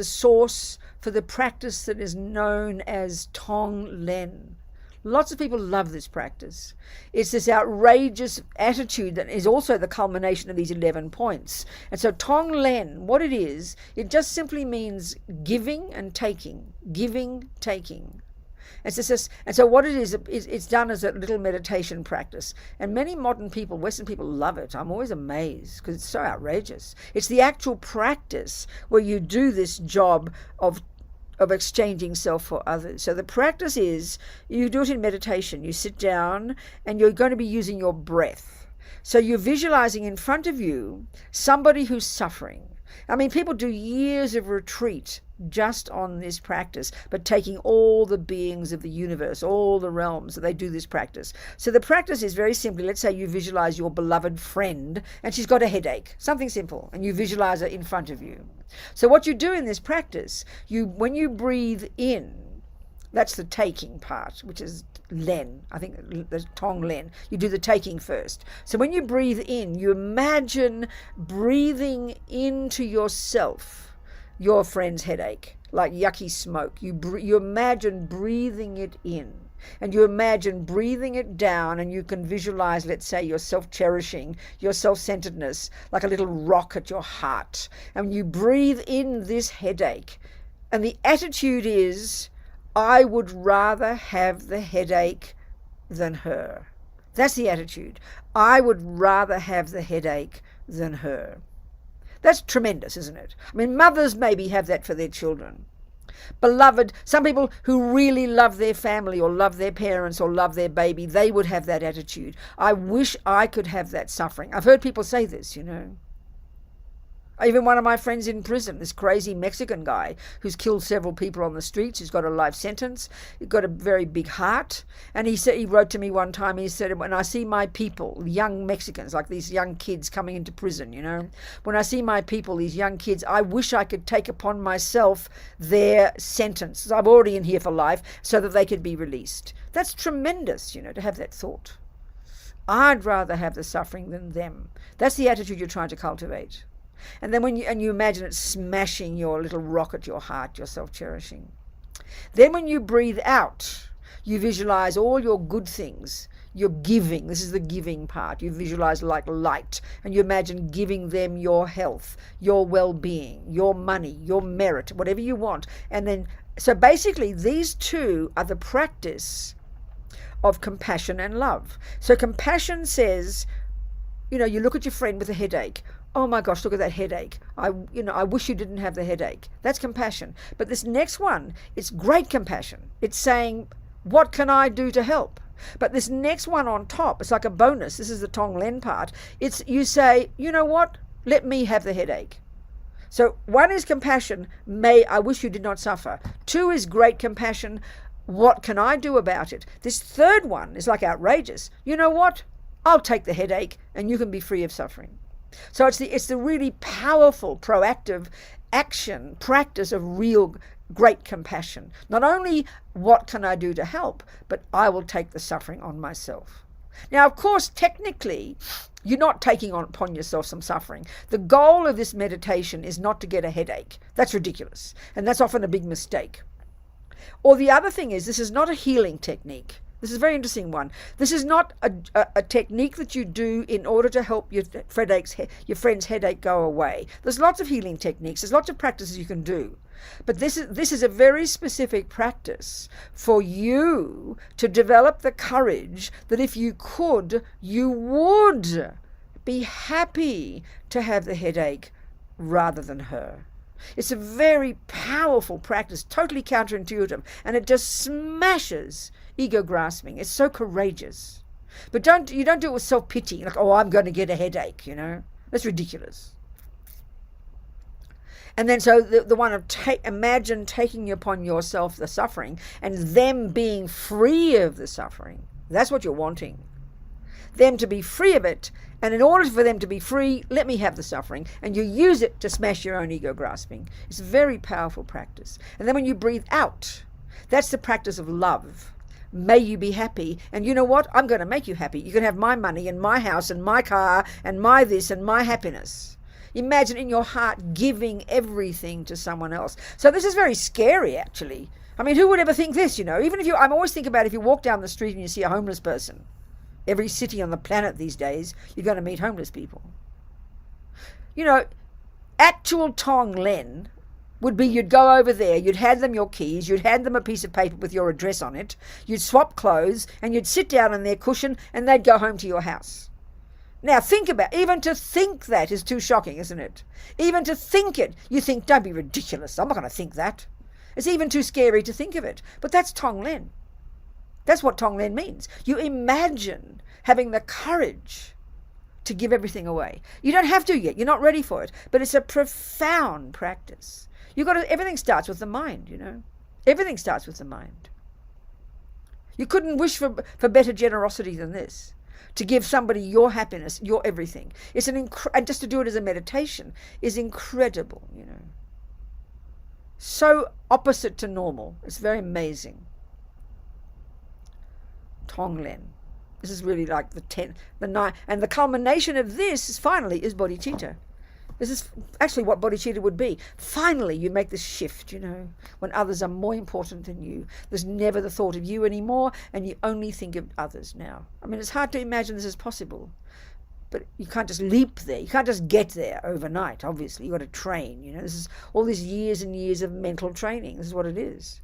source for the practice that is known as Tonglen. Lots of people love this practice. It's this outrageous attitude that is also the culmination of these 11 points. And so Tonglen, what it is, it just simply means giving and taking, giving, taking. And so what it is, it's done as a little meditation practice. And many modern people, Western people, love it. I'm always amazed because it's so outrageous. It's the actual practice where you do this job of exchanging self for others. So the practice is, you do it in meditation. You sit down and you're going to be using your breath. So you're visualizing in front of you somebody who's suffering. I mean, people do years of retreat just on this practice, but taking all the beings of the universe, all the realms, they do this practice. So the practice is very simply, let's say you visualize your beloved friend and she's got a headache, something simple, and you visualize her in front of you. So what you do in this practice, when you breathe in, that's the taking part, which is Len. I think the Tong Len. You do the taking first. So when you breathe in, you imagine breathing into yourself your friend's headache, like yucky smoke. You imagine breathing it in, and you imagine breathing it down, and you can visualize, let's say, your self-cherishing, your self-centeredness, like a little rock at your heart. And you breathe in this headache, and the attitude is, I would rather have the headache than her. That's the attitude. I would rather have the headache than her. That's tremendous, isn't it? I mean, mothers maybe have that for their children. Beloved, some people who really love their family or love their parents or love their baby, they would have that attitude. I wish I could have that suffering. I've heard people say this, you know. Even one of my friends in prison, this crazy Mexican guy who's killed several people on the streets, who's got a life sentence, he's got a very big heart. And he wrote to me one time, he said, when I see my people, young Mexicans, like these young kids coming into prison, you know, when I see my people, these young kids, I wish I could take upon myself their sentence. I'm already in here for life, so that they could be released. That's tremendous, you know, to have that thought. I'd rather have the suffering than them. That's the attitude you're trying to cultivate. And then when you imagine it smashing your little rock at your heart, your self-cherishing. Then when you breathe out, you visualize all your good things. You're giving. This is the giving part. You visualize like light, and you imagine giving them your health, your well-being, your money, your merit, whatever you want. And then, so basically these two are the practice of compassion and love. So compassion says, you know, you look at your friend with a headache. Oh my gosh, look at that headache. I wish you didn't have the headache. That's compassion. But this next one, it's great compassion. It's saying, what can I do to help? But this next one on top, it's like a bonus. This is the Tonglen part. It's, you say, you know what? Let me have the headache. So one is compassion. I wish you did not suffer. Two is great compassion. What can I do about it? This third one is like outrageous. You know what? I'll take the headache and you can be free of suffering. So it's the really powerful, proactive action, practice of real great compassion. Not only what can I do to help, but I will take the suffering on myself. Now, of course, technically, you're not taking upon yourself some suffering. The goal of this meditation is not to get a headache. That's ridiculous. And that's often a big mistake. Or the other thing is, this is not a healing technique. This is a very interesting one. This is not a technique that you do in order to help your friend's headache go away. There's lots of healing techniques. There's lots of practices you can do. But this is a very specific practice for you to develop the courage that if you could, you would be happy to have the headache rather than her. It's a very powerful practice, totally counterintuitive, and it just smashes ego grasping. It's so courageous. But you don't do it with self-pity, like, oh, I'm going to get a headache, you know. That's ridiculous. And then so the one of imagine taking upon yourself the suffering and them being free of the suffering. That's what you're wanting. Them to be free of it. And in order for them to be free, let me have the suffering. And you use it to smash your own ego grasping. It's a very powerful practice. And then when you breathe out, that's the practice of love. May you be happy. And you know what? I'm going to make you happy. You can have my money and my house and my car and my this and my happiness. Imagine in your heart giving everything to someone else. So this is very scary, actually. I mean, who would ever think this, Even if I always think about if you walk down the street and you see a homeless person. Every city on the planet these days, you're going to meet homeless people. Actual Tonglen would be you'd go over there, you'd hand them your keys, you'd hand them a piece of paper with your address on it, you'd swap clothes, and you'd sit down on their cushion, and they'd go home to your house. Now even to think that is too shocking, isn't it? Even to think it, you think, don't be ridiculous, I'm not going to think that. It's even too scary to think of it. But that's Tonglen. That's what Tonglen means. You imagine having the courage to give everything away. You don't have to yet, you're not ready for it, but it's a profound practice. Everything starts with the mind, Everything starts with the mind. You couldn't wish for better generosity than this. To give somebody your happiness, your everything. And just to do it as a meditation is incredible, So opposite to normal. It's very amazing. Tonglen. This is really like the 10, the 9, and the culmination of this is Bodhicitta. This is actually what Bodhicitta would be. Finally, you make this shift, when others are more important than you. There's never the thought of you anymore, and you only think of others now. I mean, it's hard to imagine this is possible, but you can't just leap there. You can't just get there overnight, obviously. You've got to train, This is all these years and years of mental training. This is what it is.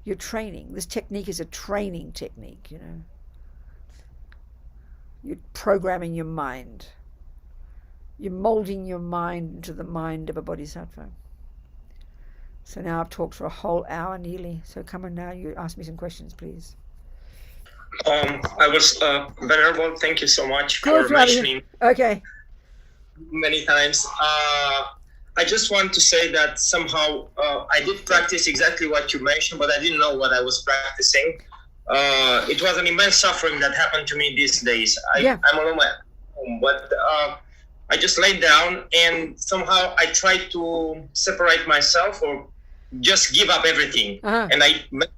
You're training. This technique is a training technique, You're programming your mind. You're molding your mind into the mind of a bodhisattva. So now I've talked for a whole hour nearly. So come on now, you ask me some questions, please. I was Venerable. Thank you so much for mentioning many times. I just want to say that somehow I did practice exactly what you mentioned, but I didn't know what I was practicing. It was an immense suffering that happened to me these days. I'm alone at home, but I just laid down and somehow I tried to separate myself or just give up everything. And I made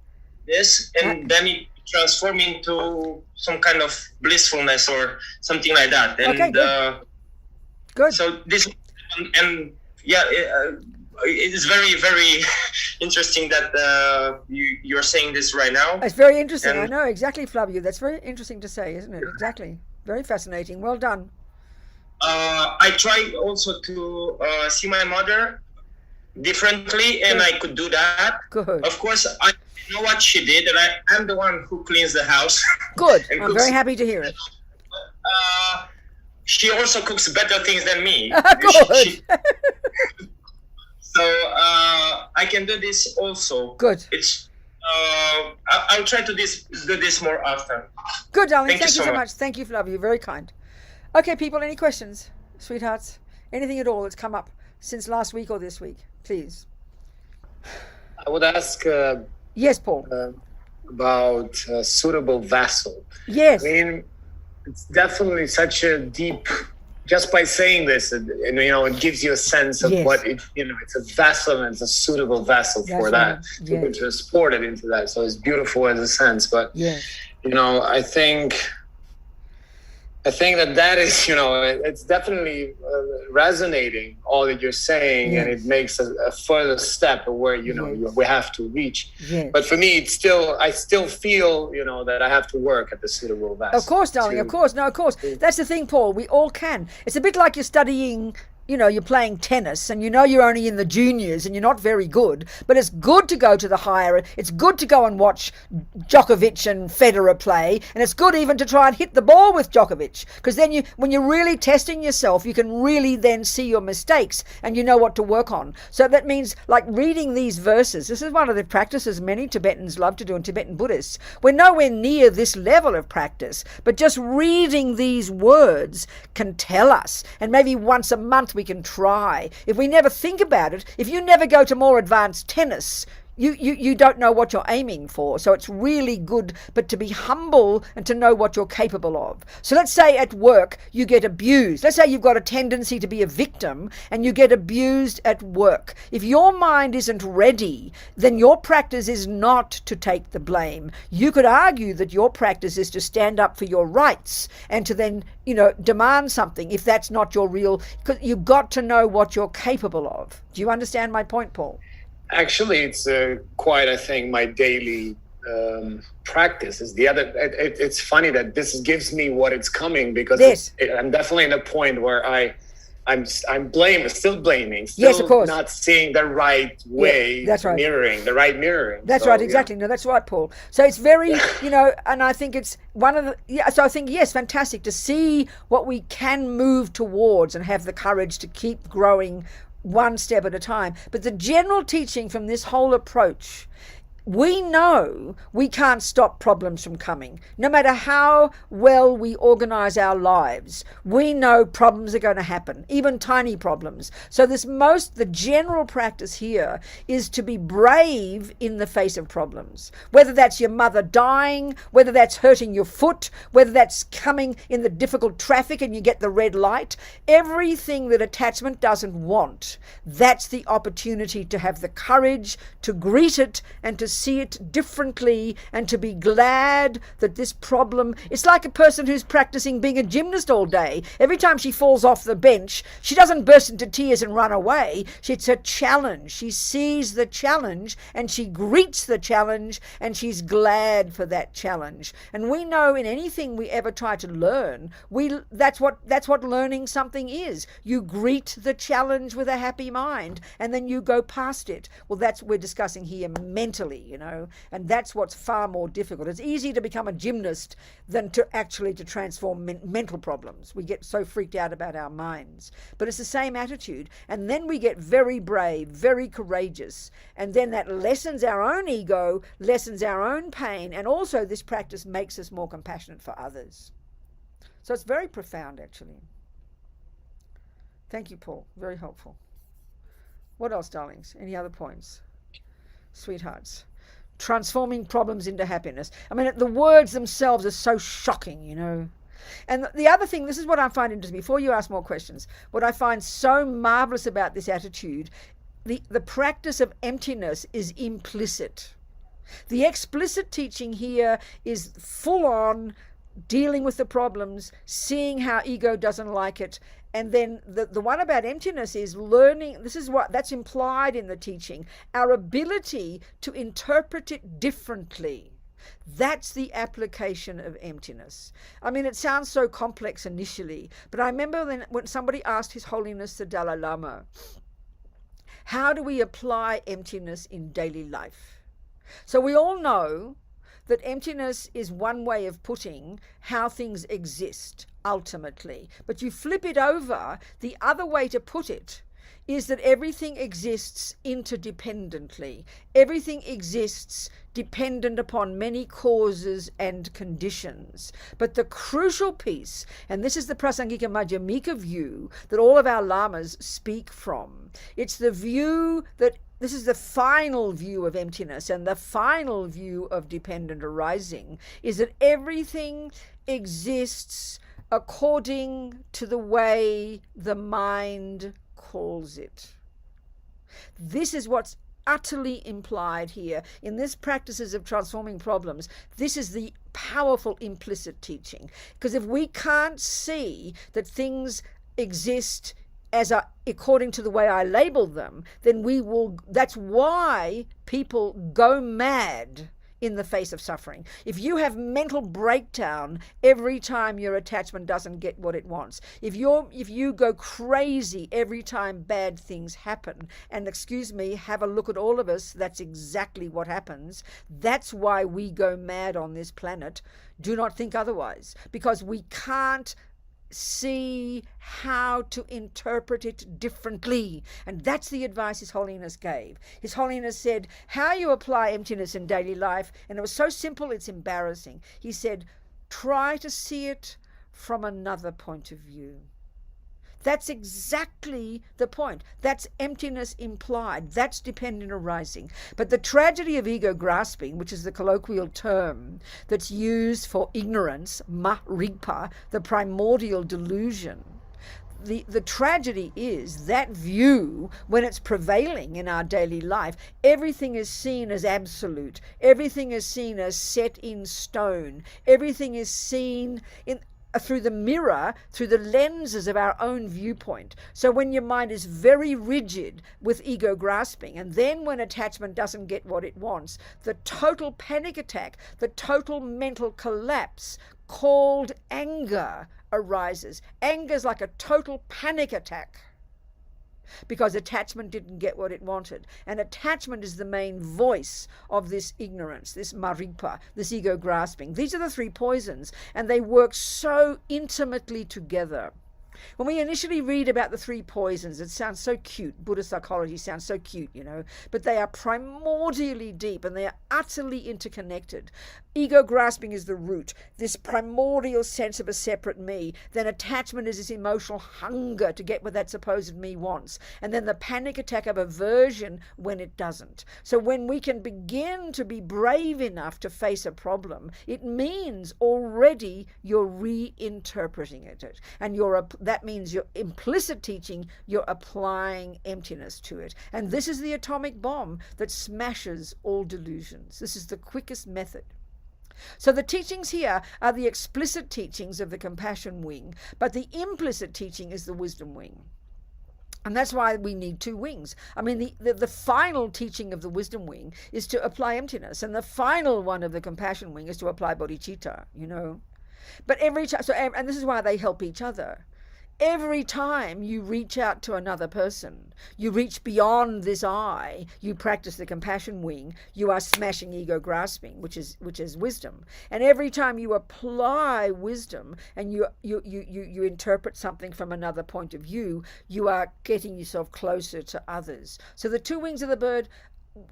this, and then it transformed into some kind of blissfulness or something like that. And good. So this, and yeah, it is very, very interesting that you're saying this right now. It's very interesting. I know exactly, Flavio. That's very interesting to say, isn't it? Exactly. Very fascinating. Well done. I tried also to see my mother differently, and I could do that. Good. Of course, I know what she did, and I'm the one who cleans the house. Good. I'm very happy to hear it. She also cooks better things than me. Good. So I can do this also. Good. It's I'll try to do this more often. Good, darling. Thank you so much. Thank you, Flavio. You're very kind. Okay, people, any questions, sweethearts? Anything at all that's come up since last week or this week, please? I would ask yes, Paul. About a suitable vessel. Yes. I mean, it's definitely such a deep, just by saying this, it gives you a sense of what it, it's a vessel, and it's a suitable vessel for that. You can transport it into that. So it's beautiful as a sense, but, I think that is, it's definitely resonating all that you're saying, and it makes a further step of where, we have to reach. Yes. But for me, I still feel, that I have to work at the suitable vessel. Of course, darling, of course. No, of course. That's the thing, Paul. We all can. It's a bit like you're studying, you're playing tennis and you're only in the juniors and you're not very good, but it's good to go to the higher. It's good to go and watch Djokovic and Federer play, and it's good even to try and hit the ball with Djokovic, because then when you're really testing yourself, you can really then see your mistakes and you know what to work on. So that means, like, reading these verses. This is one of the practices many Tibetans love to do, and Tibetan Buddhists. We're nowhere near this level of practice, but just reading these words can tell us, and maybe once a month we can try. If we never think about it, if you never go to more advanced tennis, you don't know what you're aiming for. So it's really good, but to be humble and to know what you're capable of. So let's say at work you get abused. Let's say you've got a tendency to be a victim and you get abused at work. If your mind isn't ready, then your practice is not to take the blame. You could argue that your practice is to stand up for your rights and to then, demand something if that's not your real, because you've got to know what you're capable of. Do you understand my point, Paul? Actually, it's quite, I think, my daily practice is the other. It's funny that this gives me what it's coming, because I'm definitely in a point where I'm still blaming, yes, of course, not seeing the right way, that's right. mirroring. That's right, exactly. No, that's right, Paul. So it's very, and I think it's one of the, so I think, yes, fantastic to see what we can move towards and have the courage to keep growing one step at a time. But the general teaching from this whole approach, we know we can't stop problems from coming. No matter how well we organize our lives, we know problems are going to happen, even tiny problems. So the general practice here is to be brave in the face of problems. Whether that's your mother dying, whether that's hurting your foot, whether that's coming in the difficult traffic and you get the red light, everything that attachment doesn't want, that's the opportunity to have the courage to greet it and to see it differently and to be glad that this problem, it's like a person who's practicing being a gymnast all day. Every time she falls off the bench, she doesn't burst into tears and run away. It's a challenge. She sees the challenge and she greets the challenge and she's glad for that challenge. And we know in anything we ever try to learn, that's what learning something is. You greet the challenge with a happy mind and then you go past it. Well, that's what we're discussing here mentally, and that's what's far more difficult. It's easy to become a gymnast than to transform mental problems. We get so freaked out about our minds, but it's the same attitude. And then we get very brave, very courageous, and then that lessens our own ego, lessens our own pain, and also this practice makes us more compassionate for others. So it's very profound, actually. Thank you, Paul. Very helpful. What else, darlings? Any other points? Sweethearts. Transforming problems into happiness. I mean, the words themselves are so shocking, And the other thing, this is what I find interesting, before you ask more questions, what I find so marvelous about this attitude, the practice of emptiness is implicit. The explicit teaching here is full on dealing with the problems, seeing how ego doesn't like it. And then the one about emptiness is learning, that's implied in the teaching, our ability to interpret it differently. That's the application of emptiness. I mean, it sounds so complex initially, but I remember when somebody asked His Holiness the Dalai Lama, how do we apply emptiness in daily life? So we all know that emptiness is one way of putting how things exist ultimately. But you flip it over, the other way to put it is that everything exists interdependently. Everything exists dependent upon many causes and conditions. But the crucial piece, and this is the Prasangika Madhyamika view that all of our lamas speak from, it's the view that this is the final view of emptiness, and the final view of dependent arising is that everything exists according to the way the mind calls it. This is what's utterly implied here in this practices of transforming problems. This is the powerful implicit teaching, because if we can't see that things exist according to the way I label them, then that's why people go mad in the face of suffering. If you have mental breakdown every time your attachment doesn't get what it wants, if you go crazy every time bad things happen, and excuse me, have a look at all of us, that's exactly what happens. That's why we go mad on this planet. Do not think otherwise, because we can't see how to interpret it differently. And that's the advice His Holiness gave. His Holiness said, how you apply emptiness in daily life, and it was so simple it's embarrassing. He said, try to see it from another point of view. That's exactly the point. That's emptiness implied. That's dependent arising. But the tragedy of ego grasping, which is the colloquial term that's used for ignorance, ma-rigpa, the primordial delusion, the tragedy is that view, when it's prevailing in our daily life, everything is seen as absolute. Everything is seen as set in stone. Everything is seen through the mirror, through the lenses of our own viewpoint. So when your mind is very rigid with ego grasping, and then when attachment doesn't get what it wants, the total panic attack, the total mental collapse called anger arises. Anger is like a total panic attack because attachment didn't get what it wanted. And attachment is the main voice of this ignorance, this marigpa, this ego grasping. These are the three poisons, and they work so intimately together. When we initially read about the three poisons, it sounds so cute. Buddhist psychology sounds so cute, but they are primordially deep and they are utterly interconnected. Ego grasping is the root, this primordial sense of a separate me. Then attachment is this emotional hunger to get what that supposed me wants. And then the panic attack of aversion when it doesn't. So when we can begin to be brave enough to face a problem, it means already you're reinterpreting it. And that means your implicit teaching, you're applying emptiness to it. And this is the atomic bomb that smashes all delusions. This is the quickest method. So the teachings here are the explicit teachings of the compassion wing, but the implicit teaching is the wisdom wing. And that's why we need two wings. I mean, the final teaching of the wisdom wing is to apply emptiness, and the final one of the compassion wing is to apply bodhicitta, But every time, and this is why they help each other. Every time you reach out to another person, you reach beyond this I, you practice the compassion wing, you are smashing ego grasping, which is wisdom. And every time you apply wisdom and you interpret something from another point of view, you are getting yourself closer to others. So the two wings of the bird,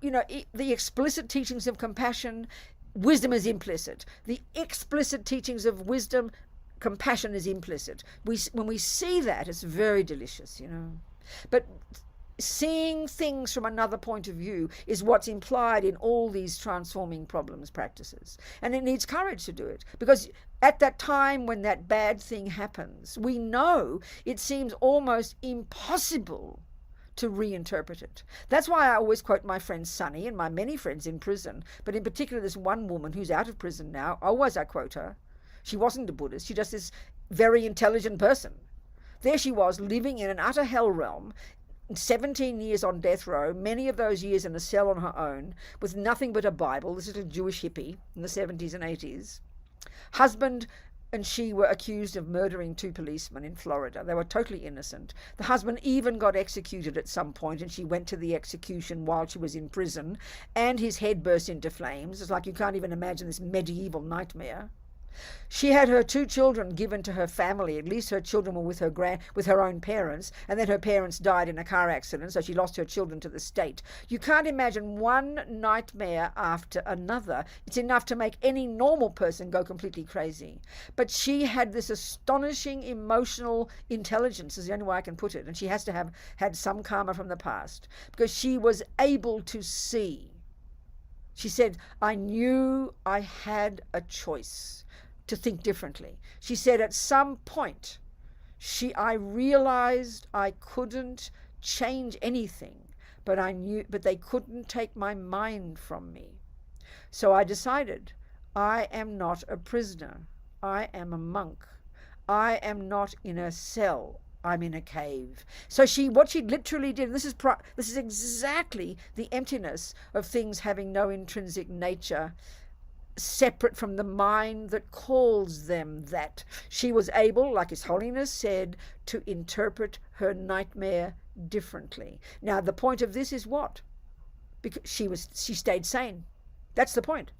the explicit teachings of compassion, wisdom is implicit. The explicit teachings of wisdom, compassion is implicit. When we see that, it's very delicious, But seeing things from another point of view is what's implied in all these transforming problems practices. And it needs courage to do it, because at that time when that bad thing happens, we know it seems almost impossible to reinterpret it. That's why I always quote my friend Sunny and my many friends in prison, but in particular this one woman who's out of prison now. Always I quote her. She wasn't a Buddhist. She just this very intelligent person. There she was, living in an utter hell realm, 17 years on death row, many of those years in a cell on her own, with nothing but a Bible, this little Jewish hippie in the 70s and 80s. Husband and she were accused of murdering 2 policemen in Florida. They were totally innocent. The husband even got executed at some point, and she went to the execution while she was in prison, and his head burst into flames. It's like you can't even imagine this medieval nightmare. She had her 2 children given to her family. At least her children were with her own parents, and then her parents died in a car accident, so she lost her children to the state. You can't imagine one nightmare after another. It's enough to make any normal person go completely crazy. But she had this astonishing emotional intelligence, is the only way I can put it, and she has to have had some karma from the past, because she was able to see. She said, I knew I had a choice to think differently. She said at some point, I realized I couldn't change anything, but they couldn't take my mind from me. So I decided, I am not a prisoner. I am a monk. I am not in a cell. I'm in a cave. So what she literally did, and this is exactly the emptiness of things having no intrinsic nature, separate from the mind that calls them that. She was able, like His Holiness said, to interpret her nightmare differently. Now, the point of this is what? Because she stayed sane. That's the point.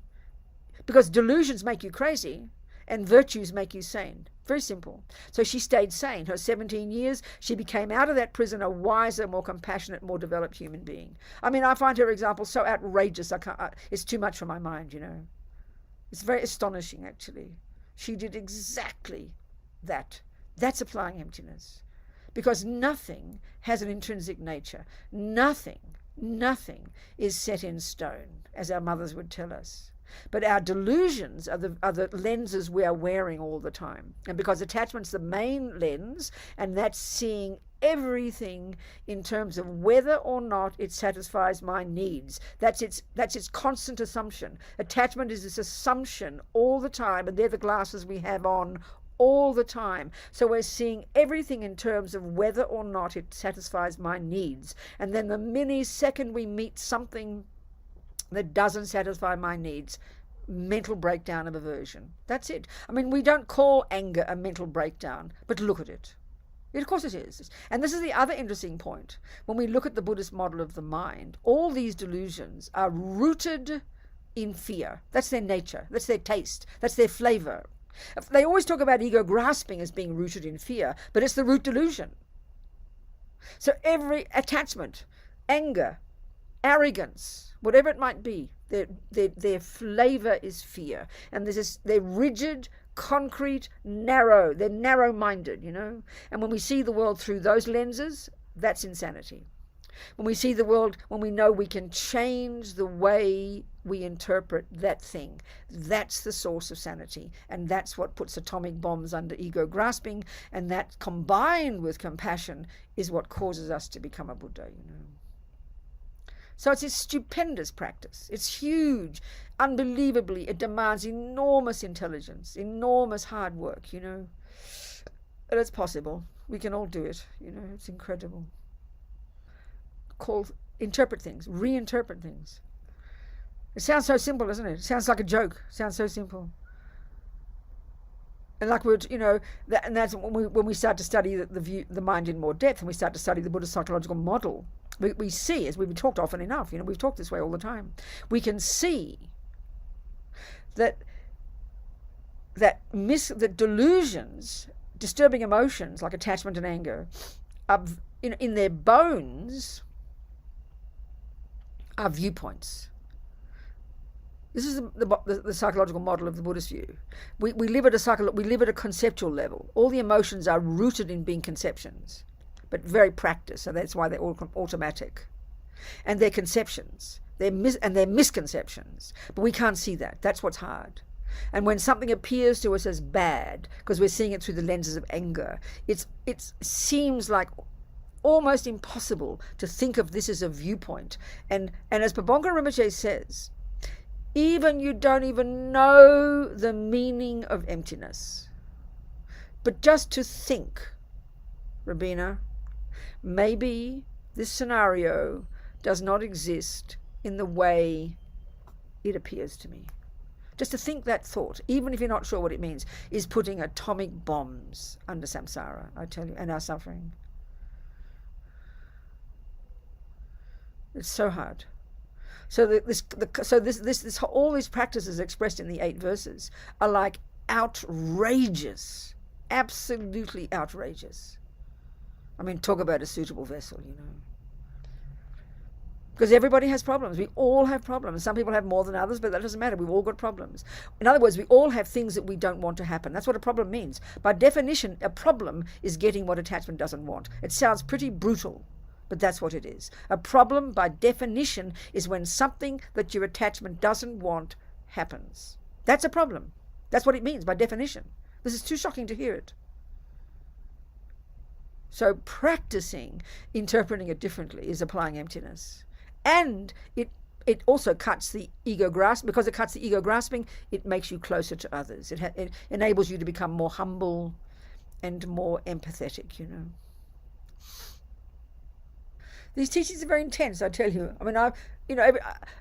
Because delusions make you crazy, and virtues make you sane. Very simple. So she stayed sane. Her 17 years, she became out of that prison a wiser, more compassionate, more developed human being. I mean, I find her example so outrageous. It's too much for my mind, It's very astonishing, actually. She did exactly that. That's applying emptiness. because nothing has an intrinsic nature. Nothing is set in stone, as our mothers would tell us. But our delusions are the lenses we are wearing all the time. And because attachment's the main lens, and that's seeing everything in terms of whether or not it satisfies my needs. That's its constant assumption. Attachment is this assumption all the time, and they're the glasses we have on all the time. So we're seeing everything in terms of whether or not it satisfies my needs. And then the millisecond we meet something that doesn't satisfy my needs, mental breakdown of aversion. That's it. I mean, we don't call anger a mental breakdown, but look at it. Of course it is. And this is the other interesting point. When we look at the Buddhist model of the mind, all these delusions are rooted in fear. That's their nature. That's their taste. That's their flavor. They always talk about ego grasping as being rooted in fear, but it's the root delusion. So every attachment, anger, arrogance, whatever it might be, their flavor is fear. And they're rigid, concrete, narrow. They're narrow-minded, And when we see the world through those lenses, that's insanity. When we see the world, when we know we can change the way we interpret that thing, that's the source of sanity. And that's what puts atomic bombs under ego grasping. And that, combined with compassion, is what causes us to become a Buddha, So it's a stupendous practice. It's huge. Unbelievably, it demands enormous intelligence, enormous hard work, But it's possible. We can all do it, It's incredible. Interpret things, reinterpret things. It sounds so simple, doesn't it? It sounds like a joke. It sounds so simple. And like and that's when we start to study the mind in more depth, and we start to study the Buddhist psychological model. We see, as we've talked often enough, we've talked this way all the time. We can see that delusions, disturbing emotions like attachment and anger, are, in their bones, are viewpoints. This is the psychological model of the Buddhist view. We live at a conceptual level. All the emotions are rooted in being conceptions, but very practiced, so that's why they're all automatic. And they're conceptions. They're misconceptions. But we can't see that. That's what's hard. And when something appears to us as bad, because we're seeing it through the lenses of anger, it seems like almost impossible to think of this as a viewpoint. And as Pabongka Rinpoche says, you don't even know the meaning of emptiness. But just to think, Rabina, maybe this scenario does not exist in the way it appears to me. Just to think that thought, even if you're not sure what it means, is putting atomic bombs under samsara, I tell you, and our suffering. It's so hard. So all these practices expressed in the 8 verses are like outrageous, absolutely outrageous. I mean, talk about a suitable vessel, Because everybody has problems. We all have problems. Some people have more than others, but that doesn't matter. We've all got problems. In other words, we all have things that we don't want to happen. That's what a problem means. By definition, a problem is getting what attachment doesn't want. It sounds pretty brutal, but that's what it is. A problem, by definition, is when something that your attachment doesn't want happens. That's a problem. That's what it means by definition. This is too shocking to hear it. So practicing interpreting it differently is applying emptiness. And it also cuts the ego grasp. Because it cuts the ego grasping, it makes you closer to others. It enables you to become more humble and more empathetic, These teachings are very intense, I tell you. I mean,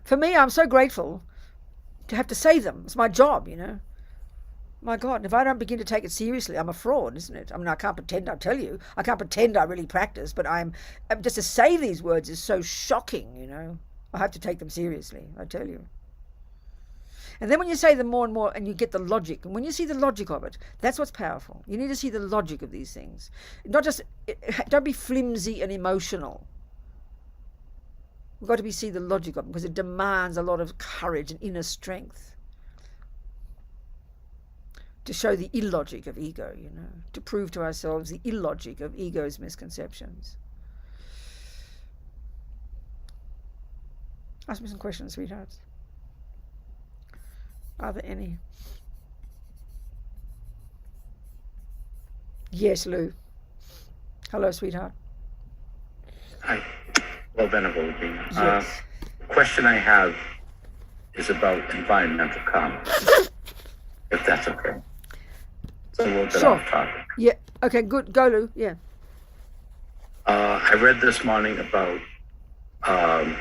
for me, I'm so grateful to have to say them. It's my job, My God, if I don't begin to take it seriously, I'm a fraud, isn't it? I mean, I can't pretend, I tell you. I can't pretend I really practice, but just to say these words is so shocking, I have to take them seriously, I tell you. And then when you say them more and more and you get the logic, and when you see the logic of it, that's what's powerful. You need to see the logic of these things. Don't be flimsy and emotional. We've got to see the logic of it because it demands a lot of courage and inner strength. to show the illogic of ego, to prove to ourselves the illogic of ego's misconceptions. Ask me some questions, sweethearts. Are there any? Yes, Lou. Hello, sweetheart. Hi. Well, Venerable being. Yes. The question I have is about environmental karma, if that's okay. It's a little bit off topic. Yeah. Okay, good. Go, Lou. Yeah. I read this morning about a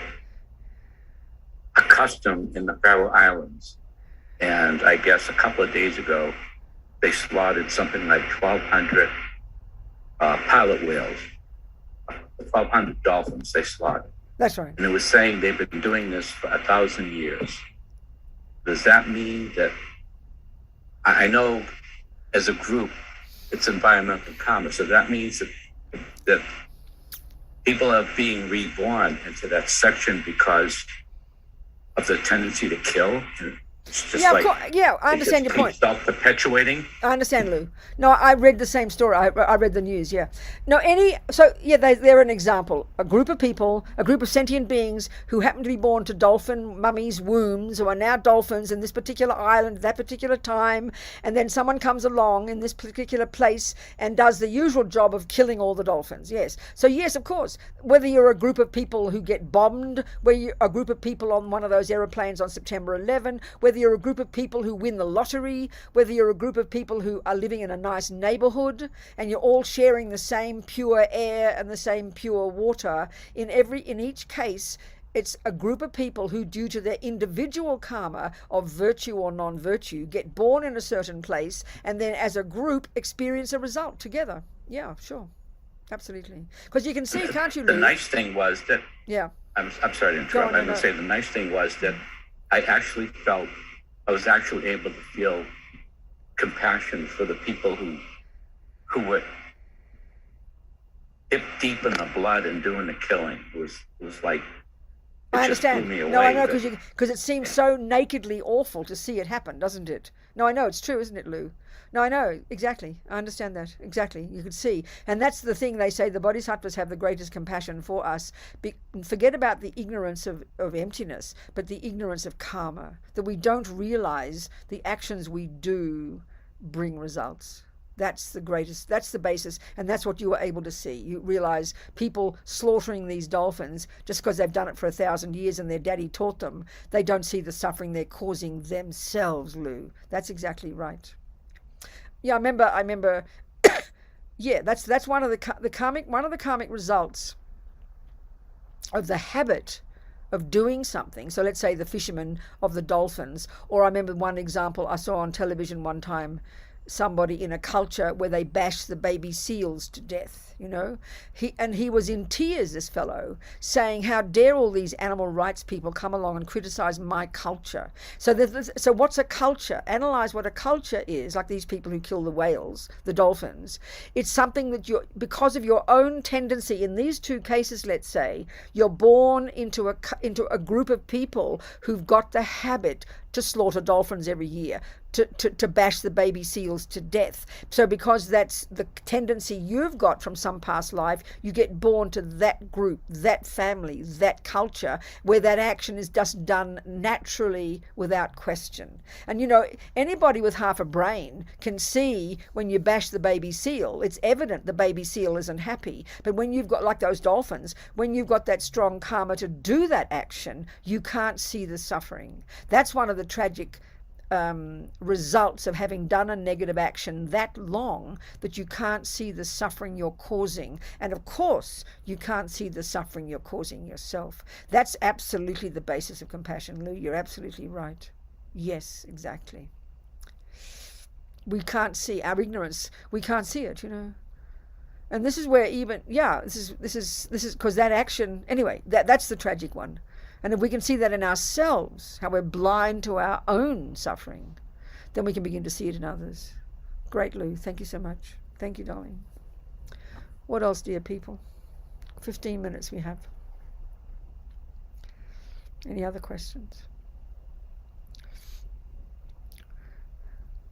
custom in the Faroe Islands, and I guess a couple of days ago, they slaughtered something like 1,200 pilot whales, 1,200 dolphins they slaughtered. That's right. And it was saying they've been doing this for 1,000 years. Does that mean that, I know as a group, it's environmental karma, so that means that people are being reborn into that section because of the tendency to kill? It's just I understand your point. Self-perpetuating. I understand, Lou. No, I read the same story. I read the news, yeah. No, they're an example. A group of people, a group of sentient beings who happen to be born to dolphin mummies' wombs, who are now dolphins in this particular island at that particular time, and then someone comes along in this particular place and does the usual job of killing all the dolphins, yes. So, yes, of course, whether you're a group of people who get bombed, whether you're a group of people on one of those aeroplanes on September 11, whether you're a group of people who win the lottery, whether you're a group of people who are living in a nice neighborhood and you're all sharing the same pure air and the same pure water, in each case it's a group of people who, due to their individual karma of virtue or non-virtue, get born in a certain place and then as a group experience a result together. Yeah, sure. Absolutely. Because you can see, can't you, Lou? The nice thing was that, I'm sorry to interrupt. I'm going to say the nice thing was that I was actually able to feel compassion for the people who were hip deep in the blood and doing the killing. It was like, I understand. No, I know, because it seems so nakedly awful to see it happen, doesn't it? No, I know, it's true, isn't it, Lou? No, I know, exactly. I understand that. Exactly. You could see. And that's the thing they say, the Bodhisattvas have the greatest compassion for us. Forget about the ignorance of emptiness, but the ignorance of karma, that we don't realize the actions we do bring results. That's the greatest, that's the basis, and that's what you were able to see. You realize people slaughtering these dolphins just because they've done it for 1,000 years and their daddy taught them. They don't see the suffering they're causing themselves, Lou. That's exactly right. Yeah, I remember. Yeah, that's one of the karmic results of the habit of doing something. So let's say the fishermen of the dolphins, or I remember one example I saw on television one time, somebody in a culture where they bash the baby seals to death, he was in tears, this fellow, saying, how dare all these animal rights people come along and criticize my culture. So what's a culture? Analyze what a culture is, like these people who kill the whales, the dolphins. It's something that because of your own tendency, in these two cases, let's say, you're born into a group of people who've got the habit to slaughter dolphins every year, to bash the baby seals to death. So because that's the tendency you've got from some past life, you get born to that group, that family, that culture, where that action is just done naturally without question. And anybody with half a brain can see when you bash the baby seal, it's evident the baby seal isn't happy. But when you've got, like those dolphins, when you've got that strong karma to do that action, you can't see the suffering. That's one of the tragic results of having done a negative action that long, that you can't see the suffering you're causing. And of course, you can't see the suffering you're causing yourself. That's absolutely the basis of compassion, Lou. You're absolutely right. Yes, exactly. We can't see our ignorance. We can't see it, And this is where this is because that action, anyway, that's the tragic one. And if we can see that in ourselves, how we're blind to our own suffering, then we can begin to see it in others. Great, Lou. Thank you so much. Thank you, darling. What else, dear people? 15 minutes we have. Any other questions?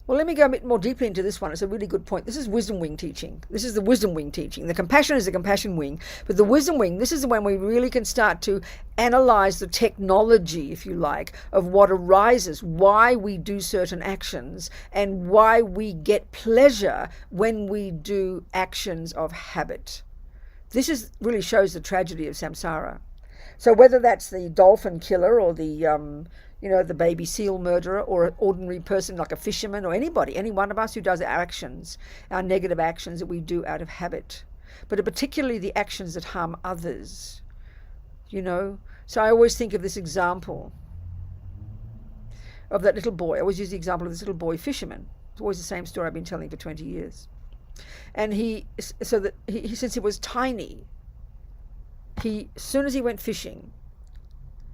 Well, let me go a bit more deeply into this one. It's a really good point. This is wisdom wing teaching. This is the wisdom wing teaching. The compassion is the compassion wing. But the wisdom wing, this is when we really can start to analyze the technology, if you like, of what arises, why we do certain actions, and why we get pleasure when we do actions of habit. This really shows the tragedy of samsara. So whether that's the dolphin killer or the baby seal murderer, or an ordinary person like a fisherman, or anybody, any one of us who does our actions, our negative actions that we do out of habit, but particularly the actions that harm others, So I always think of this example of that little boy. I always use the example of this little boy fisherman. It's always the same story I've been telling for 20 years. And since he was tiny, as soon as he went fishing,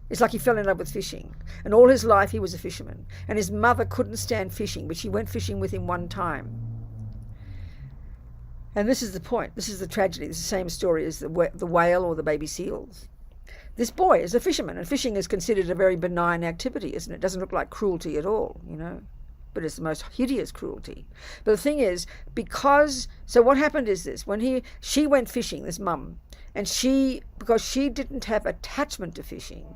it's like he fell in love with fishing. And all his life he was a fisherman. And his mother couldn't stand fishing, but she went fishing with him one time. And this is the point. This is the tragedy. It's the same story as the whale or the baby seals. This boy is a fisherman, and fishing is considered a very benign activity, isn't it? It doesn't look like cruelty at all, But it's the most hideous cruelty. But the thing is, so what happened is this: when she went fishing, this mum, and because she didn't have attachment to fishing,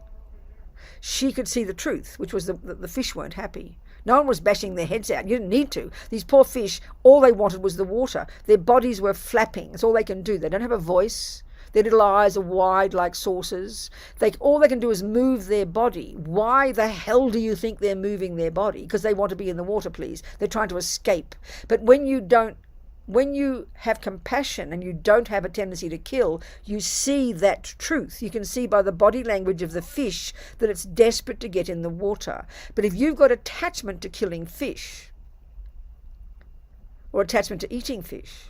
she could see the truth, which was the fish weren't happy. No one was bashing their heads out. You didn't need to. These poor fish, all they wanted was the water. Their bodies were flapping. That's all they can do. They don't have a voice. Their little eyes are wide like saucers. All they can do is move their body. Why the hell do you think they're moving their body? Because they want to be in the water, please. They're trying to escape. But when you have compassion and you don't have a tendency to kill, you see that truth. You can see by the body language of the fish that it's desperate to get in the water. But if you've got attachment to killing fish, or attachment to eating fish,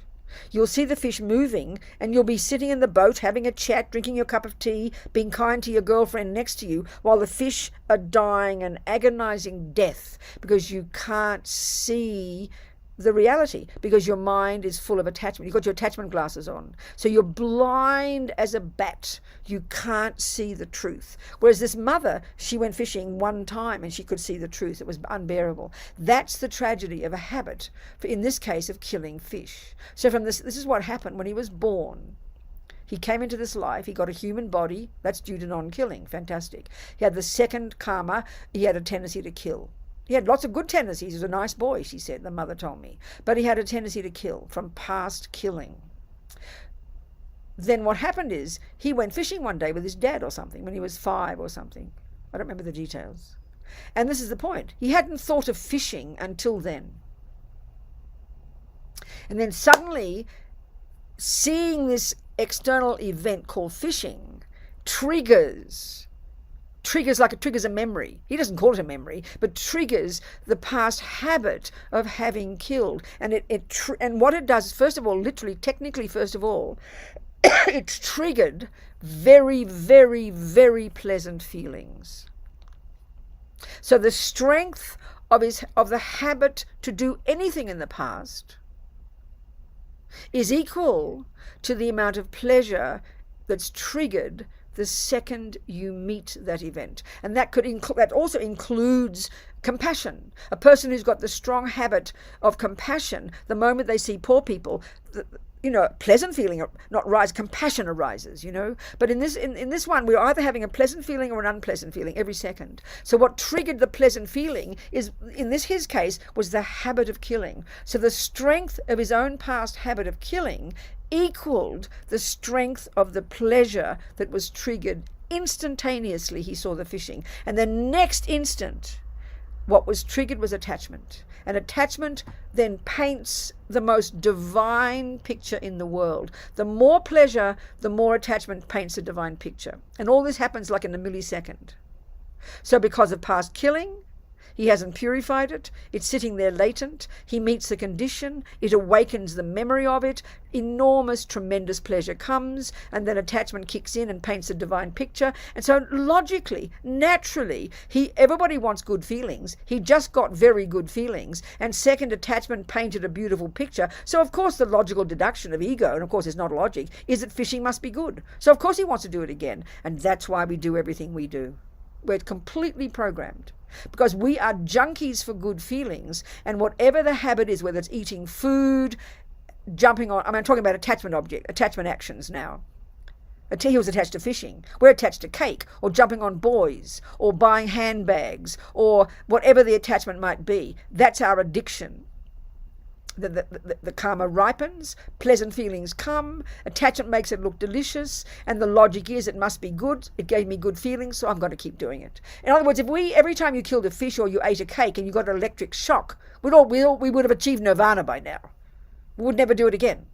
you'll see the fish moving, and you'll be sitting in the boat having a chat, drinking your cup of tea, being kind to your girlfriend next to you, while the fish are dying an agonizing death because you can't see the reality, because your mind is full of attachment. You've got your attachment glasses on. So you're blind as a bat. You can't see the truth. Whereas this mother, she went fishing one time and she could see the truth. It was unbearable. That's the tragedy of a habit, in this case of killing fish. So from this is what happened when he was born. He came into this life, he got a human body, that's due to non-killing, fantastic. He had the second karma, he had a tendency to kill. He had lots of good tendencies. He was a nice boy, she said, the mother told me. But he had a tendency to kill from past killing. Then what happened is he went fishing one day with his dad or something when he was 5 or something. I don't remember the details. And this is the point. He hadn't thought of fishing until then. And then suddenly, seeing this external event called fishing triggers a memory. He doesn't call it a memory, but triggers the past habit of having killed. And and what it does is, first of all, literally, technically, first of all, it's triggered very, very, very pleasant feelings. So the strength of the habit to do anything in the past is equal to the amount of pleasure that's triggered the second you meet that event. And that also includes compassion. A person who's got the strong habit of compassion, the moment they see poor people, pleasant feeling not rise, compassion arises, But in this one, we're either having a pleasant feeling or an unpleasant feeling every second. So what triggered the pleasant feeling is, his case, was the habit of killing. So the strength of his own past habit of killing equaled the strength of the pleasure that was triggered instantaneously. He saw the fishing, and the next instant what was triggered was attachment, and attachment then paints the most divine picture in the world. The more pleasure, the more attachment paints a divine picture, and all this happens like in a millisecond. So because of past killing, he hasn't purified it. It's sitting there latent. He meets the condition. It awakens the memory of it. Enormous, tremendous pleasure comes, and then attachment kicks in and paints a divine picture. And so logically, naturally, everybody wants good feelings. He just got very good feelings. And second, attachment painted a beautiful picture. So of course the logical deduction of ego, and of course it's not logic, is that fishing must be good. So of course he wants to do it again. And that's why we do everything we do. We're completely programmed. Because we are junkies for good feelings, and whatever the habit is, whether it's eating food, jumping on, I'm talking about attachment actions now. He was attached to fishing. We're attached to cake, or jumping on boys, or buying handbags, or whatever the attachment might be. That's our addiction. The karma ripens, pleasant feelings come, attachment makes it look delicious, and the logic is it must be good, it gave me good feelings, so I'm going to keep doing it. In other words, if every time you killed a fish or you ate a cake and you got an electric shock, we would have achieved nirvana by now. We would never do it again.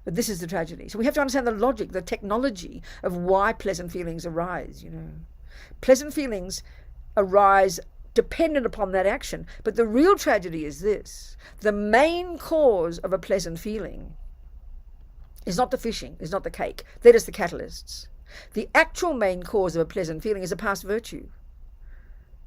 But this is the tragedy. So we have to understand the logic, the technology of why pleasant feelings arise, Pleasant feelings arise dependent upon that action. But the real tragedy is this. The main cause of a pleasant feeling is not the fishing, is not the cake. They're just the catalysts. The actual main cause of a pleasant feeling is a past virtue.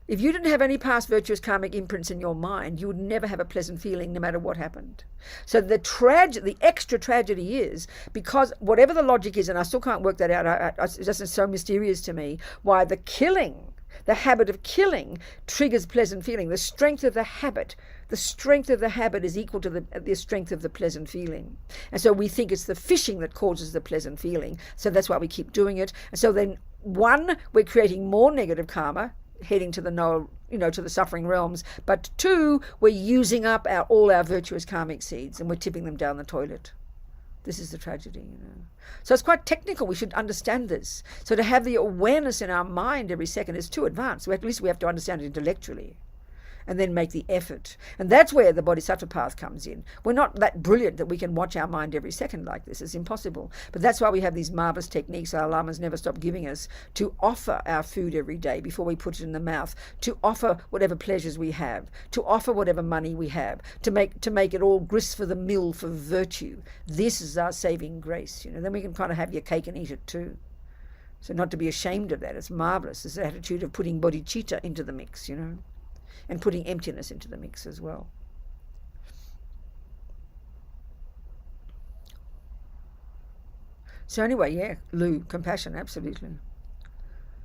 If you didn't have any past virtuous karmic imprints in your mind, you would never have a pleasant feeling no matter what happened. So the extra tragedy is, because whatever the logic is, and I still can't work that out, it's just so mysterious to me, why the habit of killing triggers pleasant feeling. The strength of the habit is equal to the strength of the pleasant feeling. And so we think it's the fishing that causes the pleasant feeling. So that's why we keep doing it. And so then, one, we're creating more negative karma, heading to to the suffering realms. But two, we're using up all our virtuous karmic seeds, and we're tipping them down the toilet. This is the tragedy, So it's quite technical. We should understand this. So to have the awareness in our mind every second is too advanced. At least we have to understand it intellectually, and then make the effort. And that's where the Bodhisattva path comes in. We're not that brilliant that we can watch our mind every second like this. It's impossible. But that's why we have these marvelous techniques our lamas never stop giving us, to offer our food every day before we put it in the mouth, to offer whatever pleasures we have, to offer whatever money we have, to make it all grist for the mill for virtue. This is our saving grace. Then we can kind of have your cake and eat it too. So not to be ashamed of that. It's marvelous. It's the attitude of putting bodhicitta into the mix, and putting emptiness into the mix as well. So anyway, Lou, compassion, absolutely.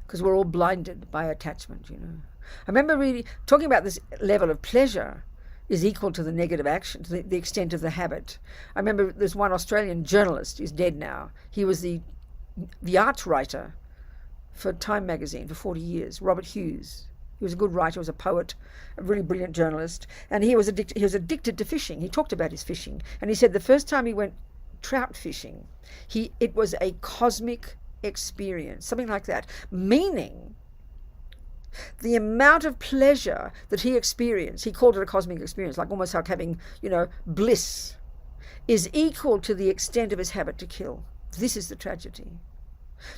Because we're all blinded by attachment, I remember really talking about this level of pleasure is equal to the negative action, to the extent of the habit. I remember there's one Australian journalist, he's dead now. He was the arts writer for Time magazine for 40 years, Robert Hughes. He was a good writer, he was a poet, a really brilliant journalist, and he was addicted to fishing. He talked about his fishing, and he said the first time he went trout fishing, it was a cosmic experience, something like that, meaning the amount of pleasure that he experienced, he called it a cosmic experience, like almost like having, bliss, is equal to the extent of his habit to kill. This is the tragedy.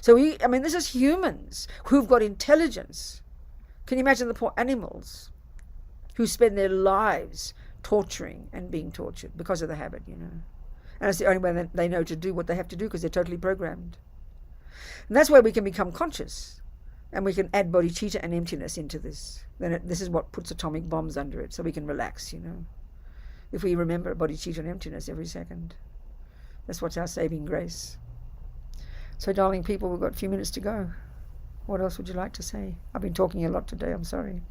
So this is humans who've got intelligence. Can you imagine the poor animals who spend their lives torturing and being tortured because of the habit, And it's the only way they know to do what they have to do, because they're totally programmed. And that's where we can become conscious, and we can add bodhicitta and emptiness into this. Then this is what puts atomic bombs under it, so we can relax, If we remember bodhicitta and emptiness every second. That's what's our saving grace. So, darling people, we've got a few minutes to go. What else would you like to say? I've been talking a lot today, I'm sorry.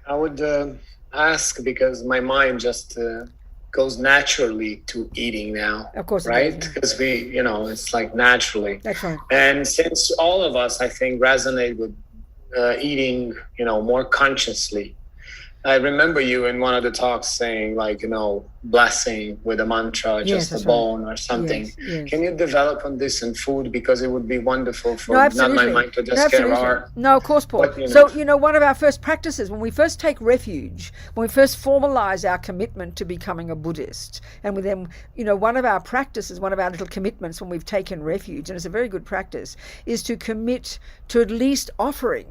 I would ask, because my mind just goes naturally to eating now. Of course. Right? Because we, it's like naturally. That's right. And since all of us, I think, resonate with eating, more consciously. I remember you in one of the talks saying, blessing with a mantra, just a bone or something. Yes. Can you develop on this in food? Because it would be wonderful for not my mind to just get our... No, of course, Paul. But, so, one of our first practices, when we first take refuge, when we first formalize our commitment to becoming a Buddhist, and then, one of our practices, one of our little commitments when we've taken refuge, and it's a very good practice, is to commit to at least offering.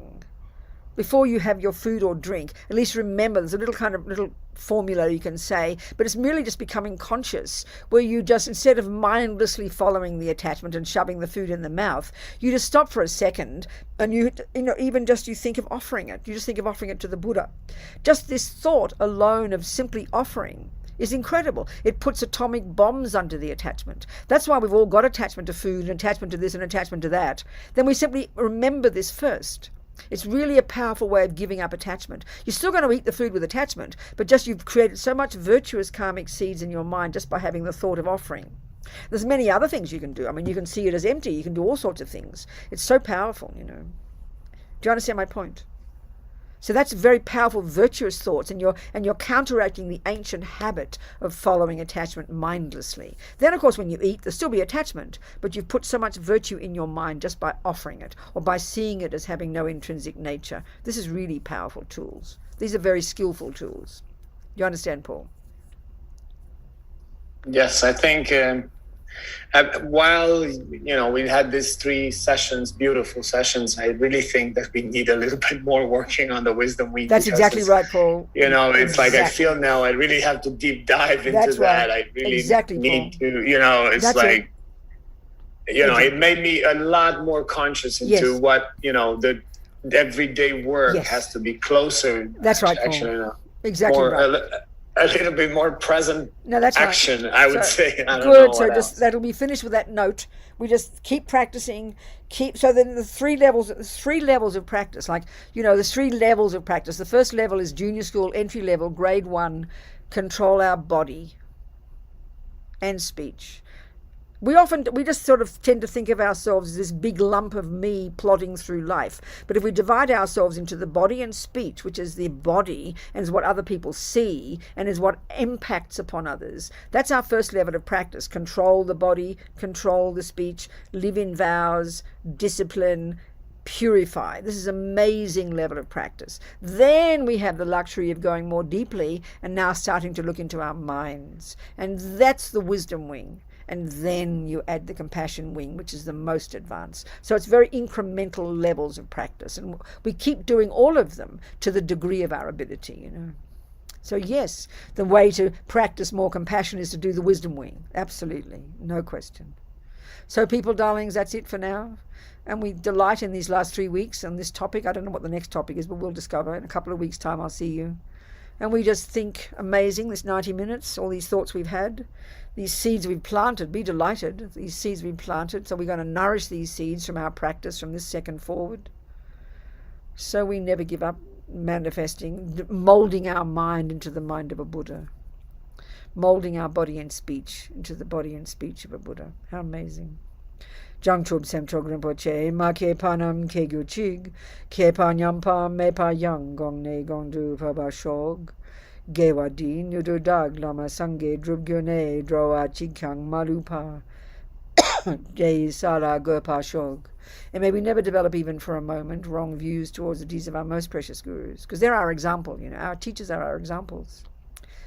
Before you have your food or drink, at least remember there's a little formula you can say, but it's merely just becoming conscious, where you just, instead of mindlessly following the attachment and shoving the food in the mouth, you just stop for a second, and you think of offering it. You just think of offering it to the Buddha. Just this thought alone of simply offering is incredible. It puts atomic bombs under the attachment. That's why we've all got attachment to food, and attachment to this and attachment to that. Then we simply remember this first. It's really a powerful way of giving up attachment. You're still going to eat the food with attachment, but just you've created so much virtuous karmic seeds in your mind just by having the thought of offering. There's many other things you can do. I mean, you can see it as empty. You can do all sorts of things. It's so powerful, you know. Do you understand my point? So that's very powerful, virtuous thoughts, and you're counteracting the ancient habit of following attachment mindlessly. Then, of course, when you eat, there'll still be attachment, but you've put so much virtue in your mind just by offering it, or by seeing it as having no intrinsic nature. This is really powerful tools. These are very skillful tools. You understand, Paul? Yes, I think while, you know, we had these 3 sessions, beautiful sessions, I really think that we need a little bit more working on the wisdom wheel. That's exactly right, Paul. You know, it's like I feel now I really have to deep dive into that. I really need to, you know, it's like, you know, it made me a lot more conscious into what, you know, the everyday work has to be closer. That's right, actually, Paul. You know, exactly right. A little bit more present action, right. I would say. I don't good. know So just that'll be finished with that note. We just keep practicing. So then the 3 levels of practice. Like, you know, there's 3 levels of practice. The first level is junior school, entry level, grade 1. Control our body and speech. We just sort of tend to think of ourselves as this big lump of me plodding through life. But if we divide ourselves into the body and speech, which is the body and is what other people see and is what impacts upon others, that's our first level of practice. Control the body, control the speech, live in vows, discipline, purify. This is an amazing level of practice. Then we have the luxury of going more deeply and now starting to look into our minds. And that's the wisdom wing. And then you add the compassion wing, which is the most advanced. So it's very incremental levels of practice. And we keep doing all of them to the degree of our ability, you know. So yes, the way to practice more compassion is to do the wisdom wing. Absolutely. No question. So people, darlings, that's it for now. And we delight in these last 3 weeks on this topic. I don't know what the next topic is, but we'll discover. In a couple of weeks' time, I'll see you. And we just think amazing, this 90 minutes, all these thoughts we've had, these seeds we've planted. Be delighted, these seeds we've planted. So we're going to nourish these seeds from our practice from this second forward. So we never give up manifesting, molding our mind into the mind of a Buddha, molding our body and speech into the body and speech of a Buddha. How amazing. Jangchub Semchog Rinpoche, Ma Ke Panam Ke Guchig, Ke Panyampa Me Pa Yang Gong Ne Gong Du Pa Ba Shog, Gewa Din Yudu Dag Lama Sange Drub Gyone Droa Chikang Malupa, Jay Sala Gurpa Shog. And may we never develop even for a moment wrong views towards the deeds of our most precious gurus, because they're our example, you know, our teachers are our examples.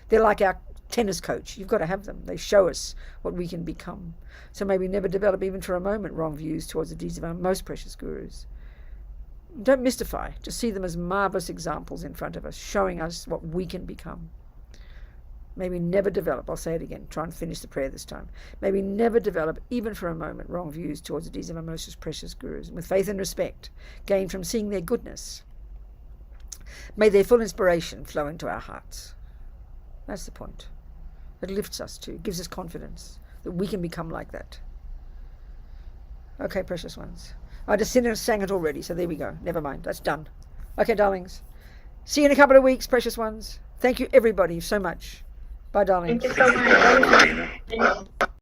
They're like our tennis coach. You've got to have them. They show us what we can become. So may we never develop even for a moment wrong views towards the deeds of our most precious gurus. Don't mystify. Just see them as marvelous examples in front of us, showing us what we can become. May we never develop, I'll say it again, try and finish the prayer this time. May we never develop, even for a moment, wrong views towards the deeds of our most precious gurus. And with faith and respect, gained from seeing their goodness, may their full inspiration flow into our hearts. That's the point. It lifts us too, gives us confidence that we can become like that. Okay, precious ones. I just sang it already, so there we go. Never mind, that's done. Okay, darlings. See you in a couple of weeks, precious ones. Thank you, everybody, so much. Bye, darlings. Thank you so much.